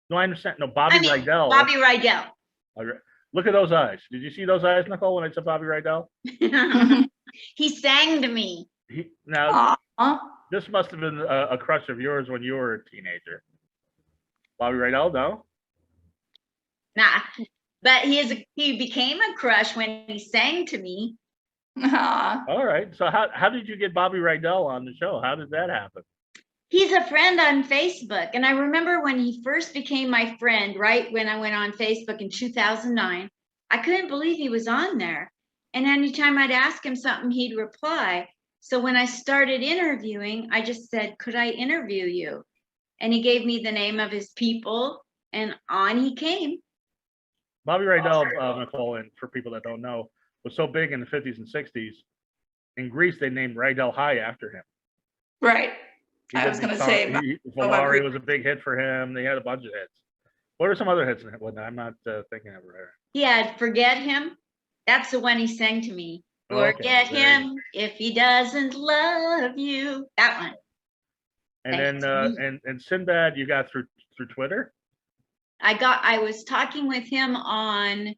No, I understand. No, Bobby Rydell. Bobby Rydell. Look at those eyes. Did you see those eyes, Nicole, when I said Bobby Rydell? He sang to me. Now, Aw. this must have been a crush of yours when you were a teenager. Bobby Rydell, no? Nah, but he became a crush when he sang to me. Aw. All right. So how did you get Bobby Rydell on the show? How did that happen? He's a friend on Facebook. And I remember when he first became my friend, right when I went on Facebook in 2009, I couldn't believe he was on there. And anytime I'd ask him something, he'd reply. So when I started interviewing, I just said, could I interview you? And he gave me the name of his people and on he came. Bobby Rydell, Nicole, and for people that don't know, was so big in the 50s and 60s. In Greece, they named Rydell High after him. Right. I was going to say. Volare was a big hit for him. They had a bunch of hits. What are some other hits? I'm not thinking of it right. He had Forget Him. That's the one he sang to me. Okay, Forget him if he doesn't love you. That one. And then and Sinbad, you got through Twitter. I was talking with him on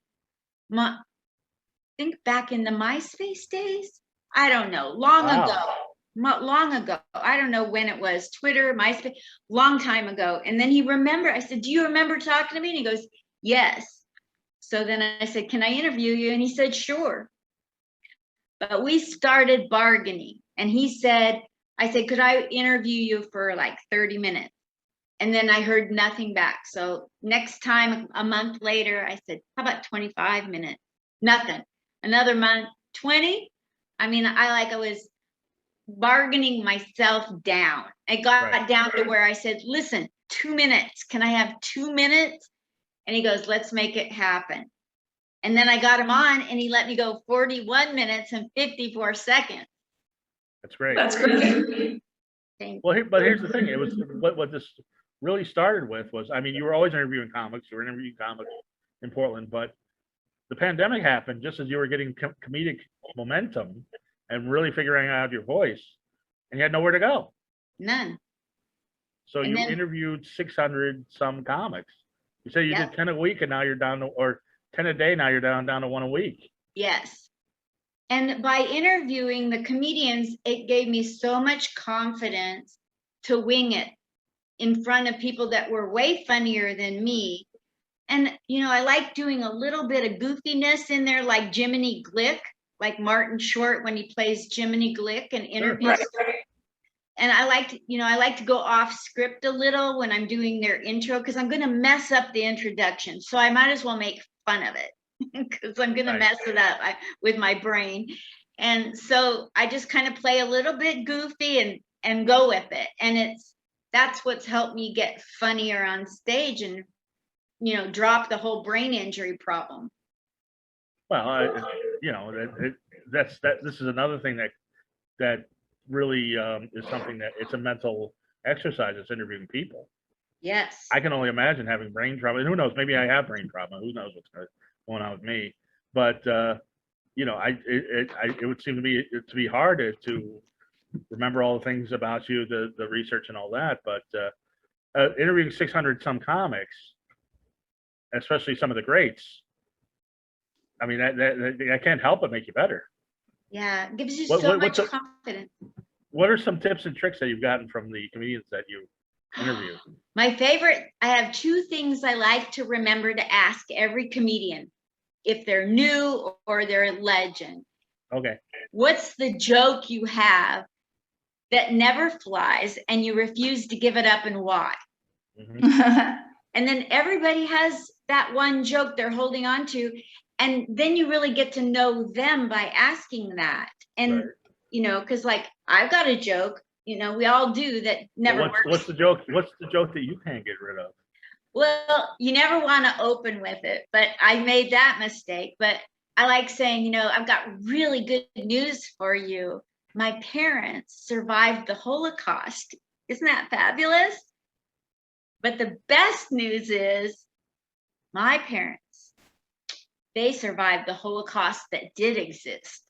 I think back in the MySpace days. I don't know, long ago. I don't know when it was, Twitter, MySpace, long time ago. And then he remembered, I said, do you remember talking to me? And he goes, yes. So then I said, can I interview you? And he said, sure. But we started bargaining and I said, could I interview you for like 30 minutes? And then I heard nothing back. So next time, a month later, I said, how about 25 minutes? Nothing. Another month, 20. I mean, I was bargaining myself down. I got down to where I said, listen, 2 minutes. Can I have 2 minutes? And he goes, let's make it happen. And then I got him on and he let me go 41 minutes and 54 seconds. That's great. That's great. Well, but here's the thing. It was what this really started with was, I mean, you were always interviewing comics. You were interviewing comics in Portland, but the pandemic happened just as you were getting comedic momentum and really figuring out your voice, and you had nowhere to go. None. So you interviewed 600 some comics. You say you did 10 a week, and now you're down to, or 10 a day. Now you're down to 1 a week. Yes. And by interviewing the comedians, it gave me so much confidence to wing it in front of people that were way funnier than me. And, you know, I like doing a little bit of goofiness in there, like Jiminy Glick, like Martin Short when he plays Jiminy Glick in interviews. Right. And I like to, you know, I like to go off script a little when I'm doing their intro, because I'm going to mess up the introduction. So I might as well make fun of it because I'm going to mess it up with my brain. And so I just kind of play a little bit goofy and go with it. And that's what's helped me get funnier on stage and, you know, drop the whole brain injury problem. Well, you know, this is another thing that really is something that it's a mental exercise. It's interviewing people. Yes. I can only imagine having brain trauma. And who knows? Maybe I have brain trauma. Who knows what's going on with me? But you know, it would seem to be hard to remember all the things about you, the research and all that. But interviewing 600 some comics, especially some of the greats, I mean, that can't help but make you better. Yeah, it gives you so much confidence. What are some tips and tricks that you've gotten from the comedians that you interview? My favorite, I have two things I like to remember to ask every comedian, if they're new or they're a legend. Okay. What's the joke you have that never flies and you refuse to give it up, and why? Mm-hmm. And then everybody has that one joke they're holding on to. And then you really get to know them by asking that. And, right. You know, because like I've got a joke, you know, we all do that never works. What's the joke? What's the joke that you can't get rid of? Well, you never want to open with it, but I made that mistake. But I like saying, you know, I've got really good news for you. My parents survived the Holocaust. Isn't that fabulous? But the best news is my parents, they survived the Holocaust that did exist.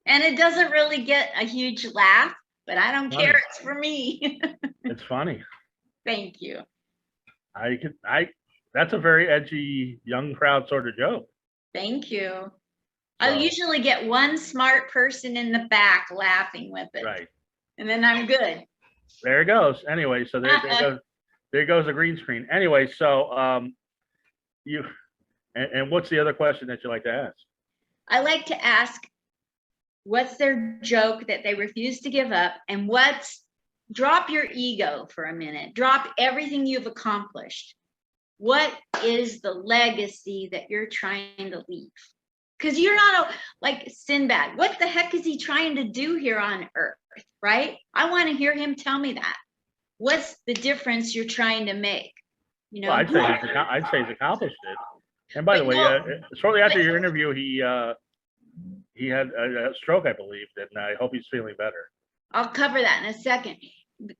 And it doesn't really get a huge laugh, but I don't care. It's for me. It's funny. Thank you. That's a very edgy young crowd sort of joke. Thank you. I usually get one smart person in the back laughing with it. Right. And then I'm good. There it goes. Anyway, so there goes a green screen. Anyway, so and what's the other question that you like to ask? I like to ask, what's their joke that they refuse to give up? And drop your ego for a minute. Drop everything you've accomplished. What is the legacy that you're trying to leave? Because you're not like Sinbad. What the heck is he trying to do here on Earth, right? I want to hear him tell me that. What's the difference you're trying to make? You know, well, I'd say he's accomplished it. And by the way, shortly after your interview, he had a stroke, I believe, and I hope he's feeling better. I'll cover that in a second.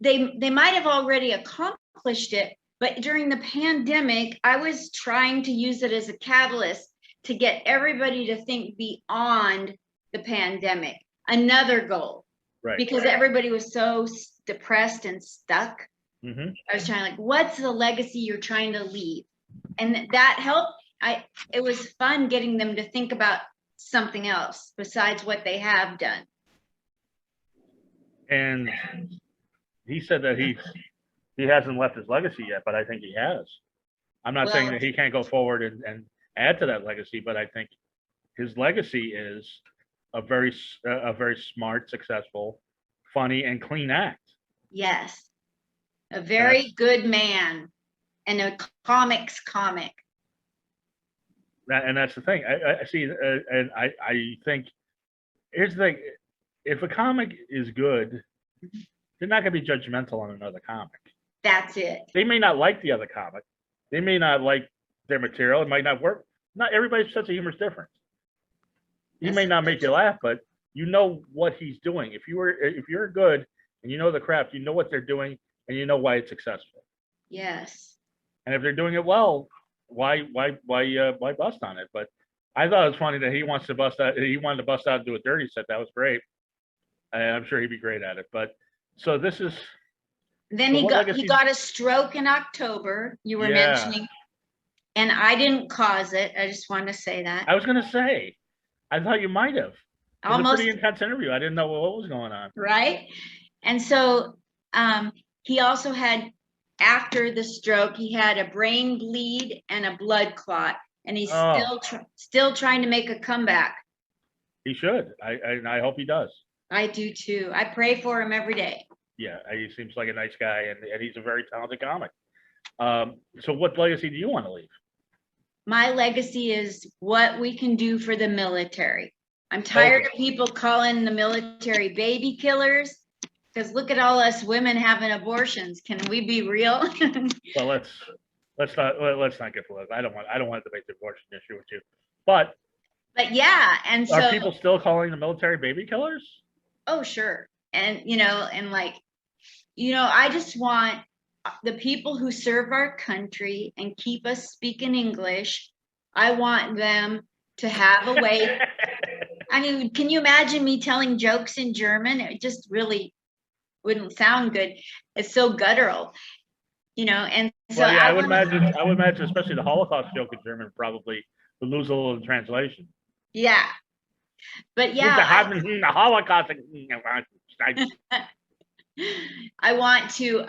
They might have already accomplished it, but during the pandemic, I was trying to use it as a catalyst to get everybody to think beyond the pandemic. Another goal, right? Because everybody was so depressed and stuck. Mm-hmm. I was trying, like, what's the legacy you're trying to leave? And that helped. It was fun getting them to think about something else besides what they have done. And he said that he hasn't left his legacy yet, but I think he has. I'm not saying that he can't go forward and add to that legacy, but I think his legacy is a very smart, successful, funny, and clean act. Yes, a very good man and a comic. And that's the thing. I see, and I think here's the thing: if a comic is good, they're not going to be judgmental on another comic. That's it. They may not like the other comic. They may not like their material. It might not work. Not everybody's sense of humor is different. He may not make you laugh, but you know what he's doing. If you're good and you know the craft, you know what they're doing, and you know why it's successful. Yes. And if they're doing it well, why bust on it? But I thought it was funny that he wanted to bust out and do a dirty set. That was great. And I'm sure he'd be great at it. But so this is. Then he got a stroke in October. You were mentioning, and I didn't cause it. I just want to say that. I was going to say, I thought you might have. It was a almost, pretty intense interview. I didn't know what was going on. right? And so he also had, after the stroke, he had a brain bleed and a blood clot, and he's Oh. still trying to make a comeback. He should. I hope he does. I do too. I pray for him every day. Yeah, he seems like a nice guy, and he's a very talented comic. So what legacy do you want to leave? My legacy is what we can do for the military. I'm tired of people calling the military baby killers, because look at all us women having abortions. Can we be real? Well, let's not get political. I don't want to debate the abortion issue with you. But yeah, and so are people still calling the military baby killers? Oh, sure. And I just want the people who serve our country and keep us speaking English. I want them to have a way. I mean, can you imagine me telling jokes in German? It just really wouldn't sound good. It's so guttural, and so Well, yeah, I would imagine, especially the Holocaust joke in German probably would lose a little in translation. Yeah. But yeah, the Holocaust. I want to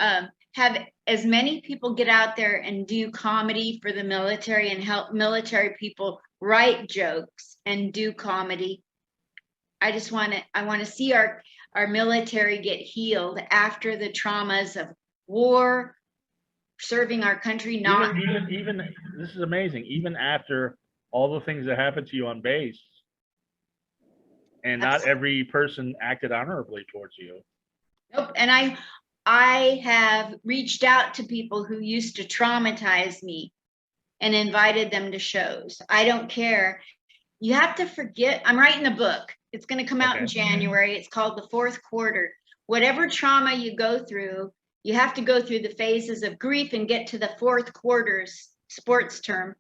have as many people get out there and do comedy for the military and help military people write jokes and do comedy. I want to see our military get healed after the traumas of war, serving our country. Even this is amazing. Even after all the things that happened to you on base, and not every person acted honorably towards you. Nope. And I have reached out to people who used to traumatize me and invited them to shows. I don't care. You have to forget. I'm writing a book. It's going to come out in January. It's called The Fourth Quarter. Whatever trauma you go through, you have to go through the phases of grief and get to the fourth quarters, sports term,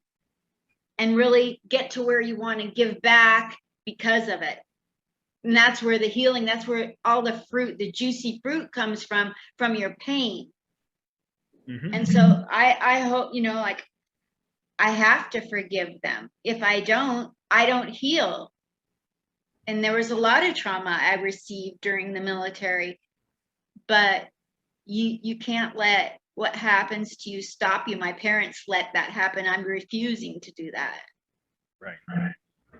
and really get to where you want to give back because of it. And that's where the healing, that's where all the fruit, the juicy fruit comes from your pain. Mm-hmm. And so I hope, I have to forgive them. If I don't heal. And there was a lot of trauma I received during the military, but you can't let what happens to you stop you. My parents let that happen. I'm refusing to do that. Right.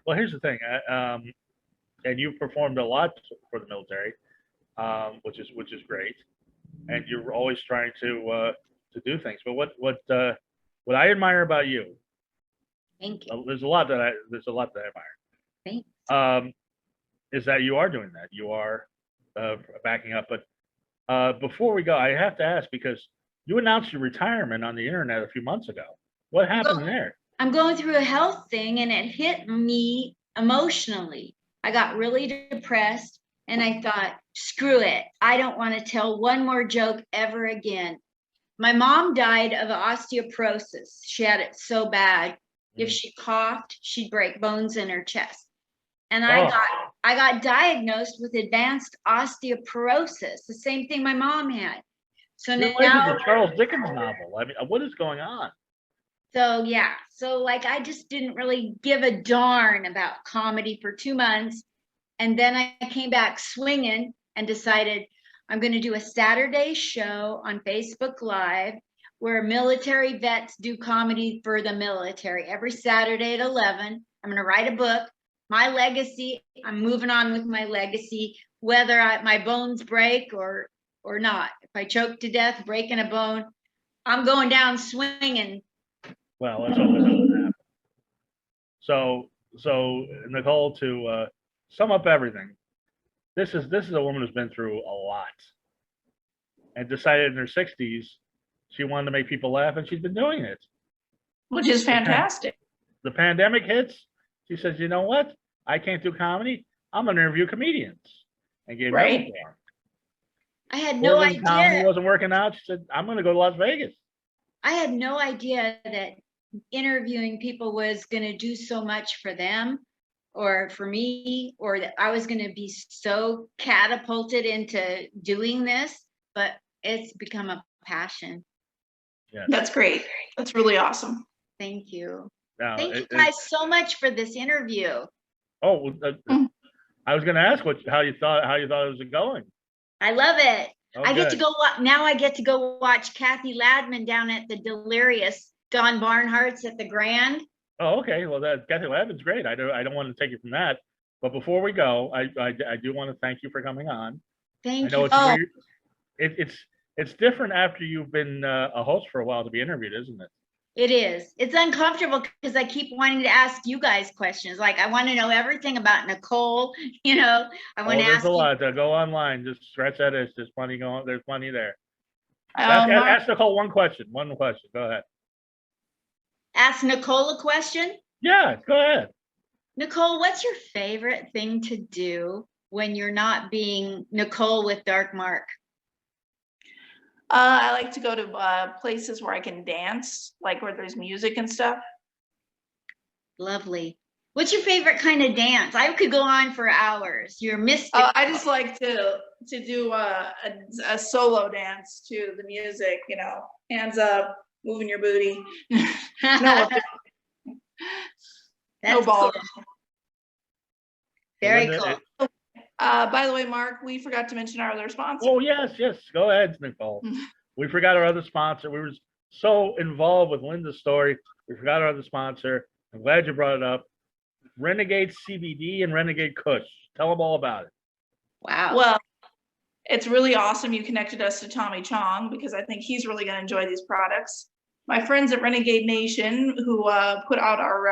Well, here's the thing. And you've performed a lot for the military, which is great. And you're always trying to do things. But what I admire about you, thank you. There's a lot that I admire. Thanks. Is that you are doing that. You are backing up. But before we go, I have to ask, because you announced your retirement on the internet a few months ago. What happened there? I'm going through a health thing, and it hit me emotionally. I got really depressed, and I thought, screw it. I don't want to tell one more joke ever again. My mom died of osteoporosis. She had it so bad. If she coughed, she'd break bones in her chest. And I got diagnosed with advanced osteoporosis, the same thing my mom had. So now the Charles Dickens novel. I mean, what is going on? So yeah, I just didn't really give a darn about comedy for 2 months. And then I came back swinging and decided I'm going to do a Saturday show on Facebook Live where military vets do comedy for the military every Saturday at 11. I'm going to write a book. My legacy, I'm moving on with my legacy, whether my bones break or not. If I choke to death, breaking a bone, I'm going down swinging. Well, let's hope it doesn't happen. So Nicole, to sum up everything, this is a woman who's been through a lot and decided in her 60s she wanted to make people laugh, and she's been doing it. Which is fantastic. The pandemic hits. She says, you know what? I can't do comedy. I'm going to interview comedians, and gave them a form. I had no idea. Comedy wasn't working out. She said, I'm going to go to Las Vegas. I had no idea that interviewing people was going to do so much for them or for me, or that I was going to be so catapulted into doing this, but it's become a passion. Yeah. That's great. That's really awesome. Thank you. No, Thank you guys so much for this interview. Oh, well, I was going to ask how you thought it was going. I love it. Oh, I get to good. go now I get to go watch Kathy Ladman down at the Delirious, Don Barnhart's at the Grand. Oh, okay. Well, that Kathy Ladman's great. I don't want to take you from that. But before we go, I do want to thank you for coming on. Thank I know you. it's weird. It's different after you've been a host for a while to be interviewed, isn't it? It is. It's uncomfortable because I keep wanting to ask you guys questions. Like I want to know everything about Nicole. You know, I want to There's ask a you. lot. Go online. Just scratch that itch. There's plenty going. There's plenty there. Mark, Ask Nicole one question. One question. Go ahead. Ask Nicole a question. Yeah, go ahead. Nicole, what's your favorite thing to do when you're not being Nicole with Dark Mark? I like to go to places where I can dance, like where there's music and stuff. Lovely. What's your favorite kind of dance? I could go on for hours. You're mystic. I just like to do a solo dance to the music, you know, hands up, moving your booty. No ball. Cool. Very Linda, cool. By the way, Mark, we forgot to mention our other sponsor. Oh, yes. Go ahead, Nicole. We forgot our other sponsor. We were so involved with Linda's story. We forgot our other sponsor. I'm glad you brought it up. Renagade CBD and Renagade Kush. Tell them all about it. Wow. Well, it's really awesome you connected us to Tommy Chong because I think he's really going to enjoy these products. My friends at Renegade Nation who put out our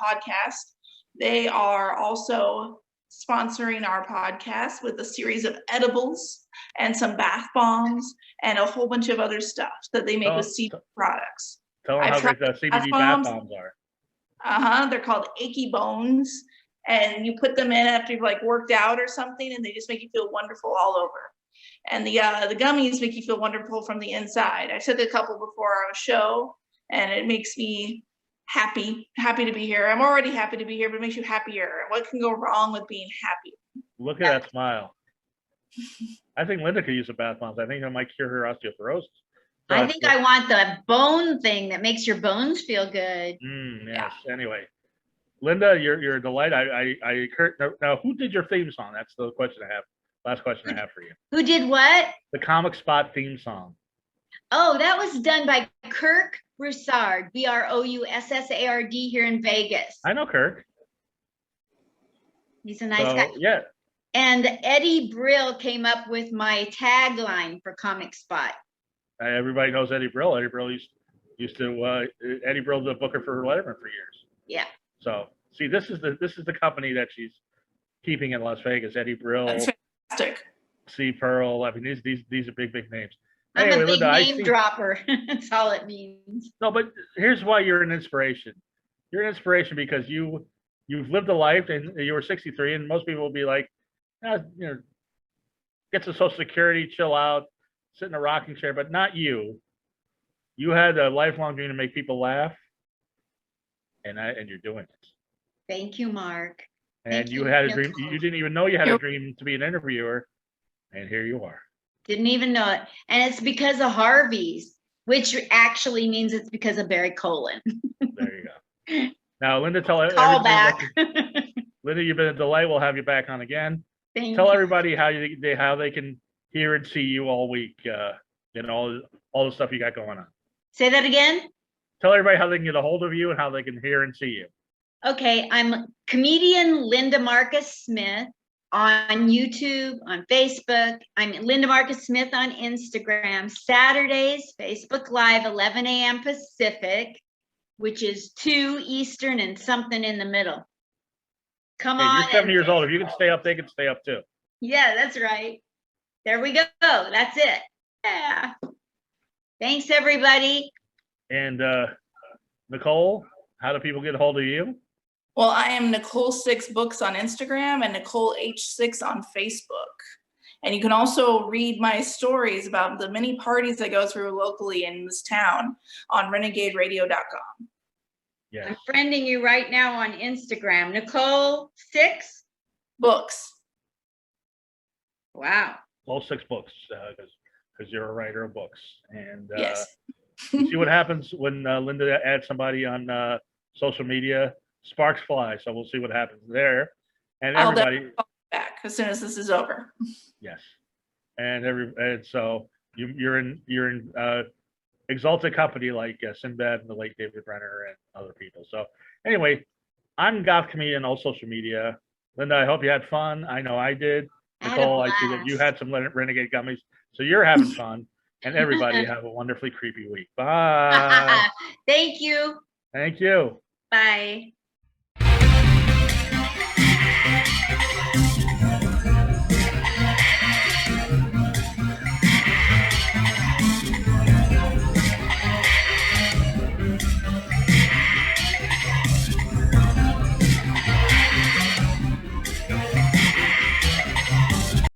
podcast, they are also sponsoring our podcast with a series of edibles and some bath bombs and a whole bunch of other stuff that they make with CBD products. Tell them how great the CBD bath bombs are. They're called Achy Bones, and you put them in after you've like worked out or something, and they just make you feel wonderful all over. And the gummies make you feel wonderful from the inside. I took a couple before our show, and it makes me happy to be here. I'm already happy to be here, but it makes you happier. What can go wrong with being happy? Look at that smile. I think Linda could use a bath bombs. I think that might cure her osteoporosis. I think I want the bone thing that makes your bones feel good. Yes. Yeah. Anyway, Linda, you're a delight. Now, who did your theme song? That's the question I have. Last question I have for you. Who did what? The Comic Spot theme song. Oh, that was done by Kirk Broussard, Broussard here in Vegas. I know Kirk. He's a nice guy. Yeah. And Eddie Brill came up with my tagline for Comic Spot. Everybody knows Eddie Brill. Eddie Brill used to Eddie Brill's the booker for Letterman for years. Yeah. So see, this is the company that she's keeping in Las Vegas. Eddie Brill. That's fantastic. C. Pearl. I mean, these are big names. I'm anyway, a big Linda, name dropper. That's all it means. No, but here's why you're an inspiration. You're an inspiration because you've lived a life, and you were 63, and most people will be like, get to Social Security, chill out, sit in a rocking chair, but not you. You had a lifelong dream to make people laugh, and you're doing it. Thank you, Mark. And you had a dream. You didn't even know you had a dream to be an interviewer, and here you are. Didn't even know it. And it's because of Harvey's, which actually means it's because of Barry Colon. There you go. Now, Linda, tell Call back. Linda, you've been a delight. We'll have you back on again. Tell everybody how they can hear and see you all week. All the stuff you got going on. Say that again. Tell everybody how they can get a hold of you and how they can hear and see you. Okay, I'm comedian Linda Marcus Smith on YouTube, on Facebook. I'm Linda Marcus Smith on Instagram. Saturdays, Facebook Live, 11 a.m. Pacific, which is 2 Eastern and something in the middle. Come on. You're 70 years old. If you can stay up, they can stay up too. Yeah, that's right. There we go. That's it. Yeah. Thanks, everybody. And Nicole, how do people get a hold of you? Well, I am Nicole6Books on Instagram and Nicole H6 on Facebook. And you can also read my stories about the many parties I go through locally in this town on renegaderadio.com. Yes. I'm friending you right now on Instagram. Nicole6Books. Wow. Nicole6Books, because you're a writer of books. And yes. see what happens when Linda adds somebody on social media. sparks fly. So we'll see what happens there. And I'll everybody, back as soon as this is over. yes, and so you're in exalted company like Sinbad and the late David Brenner and other people. So anyway, I'm Goth Comedian on social media. Linda, I hope you had fun. I know I did. I had a Nicole, I see that you had some Renegade gummies, so you're having fun. And everybody have a wonderfully creepy week. Bye. Thank you. Thank you. Bye.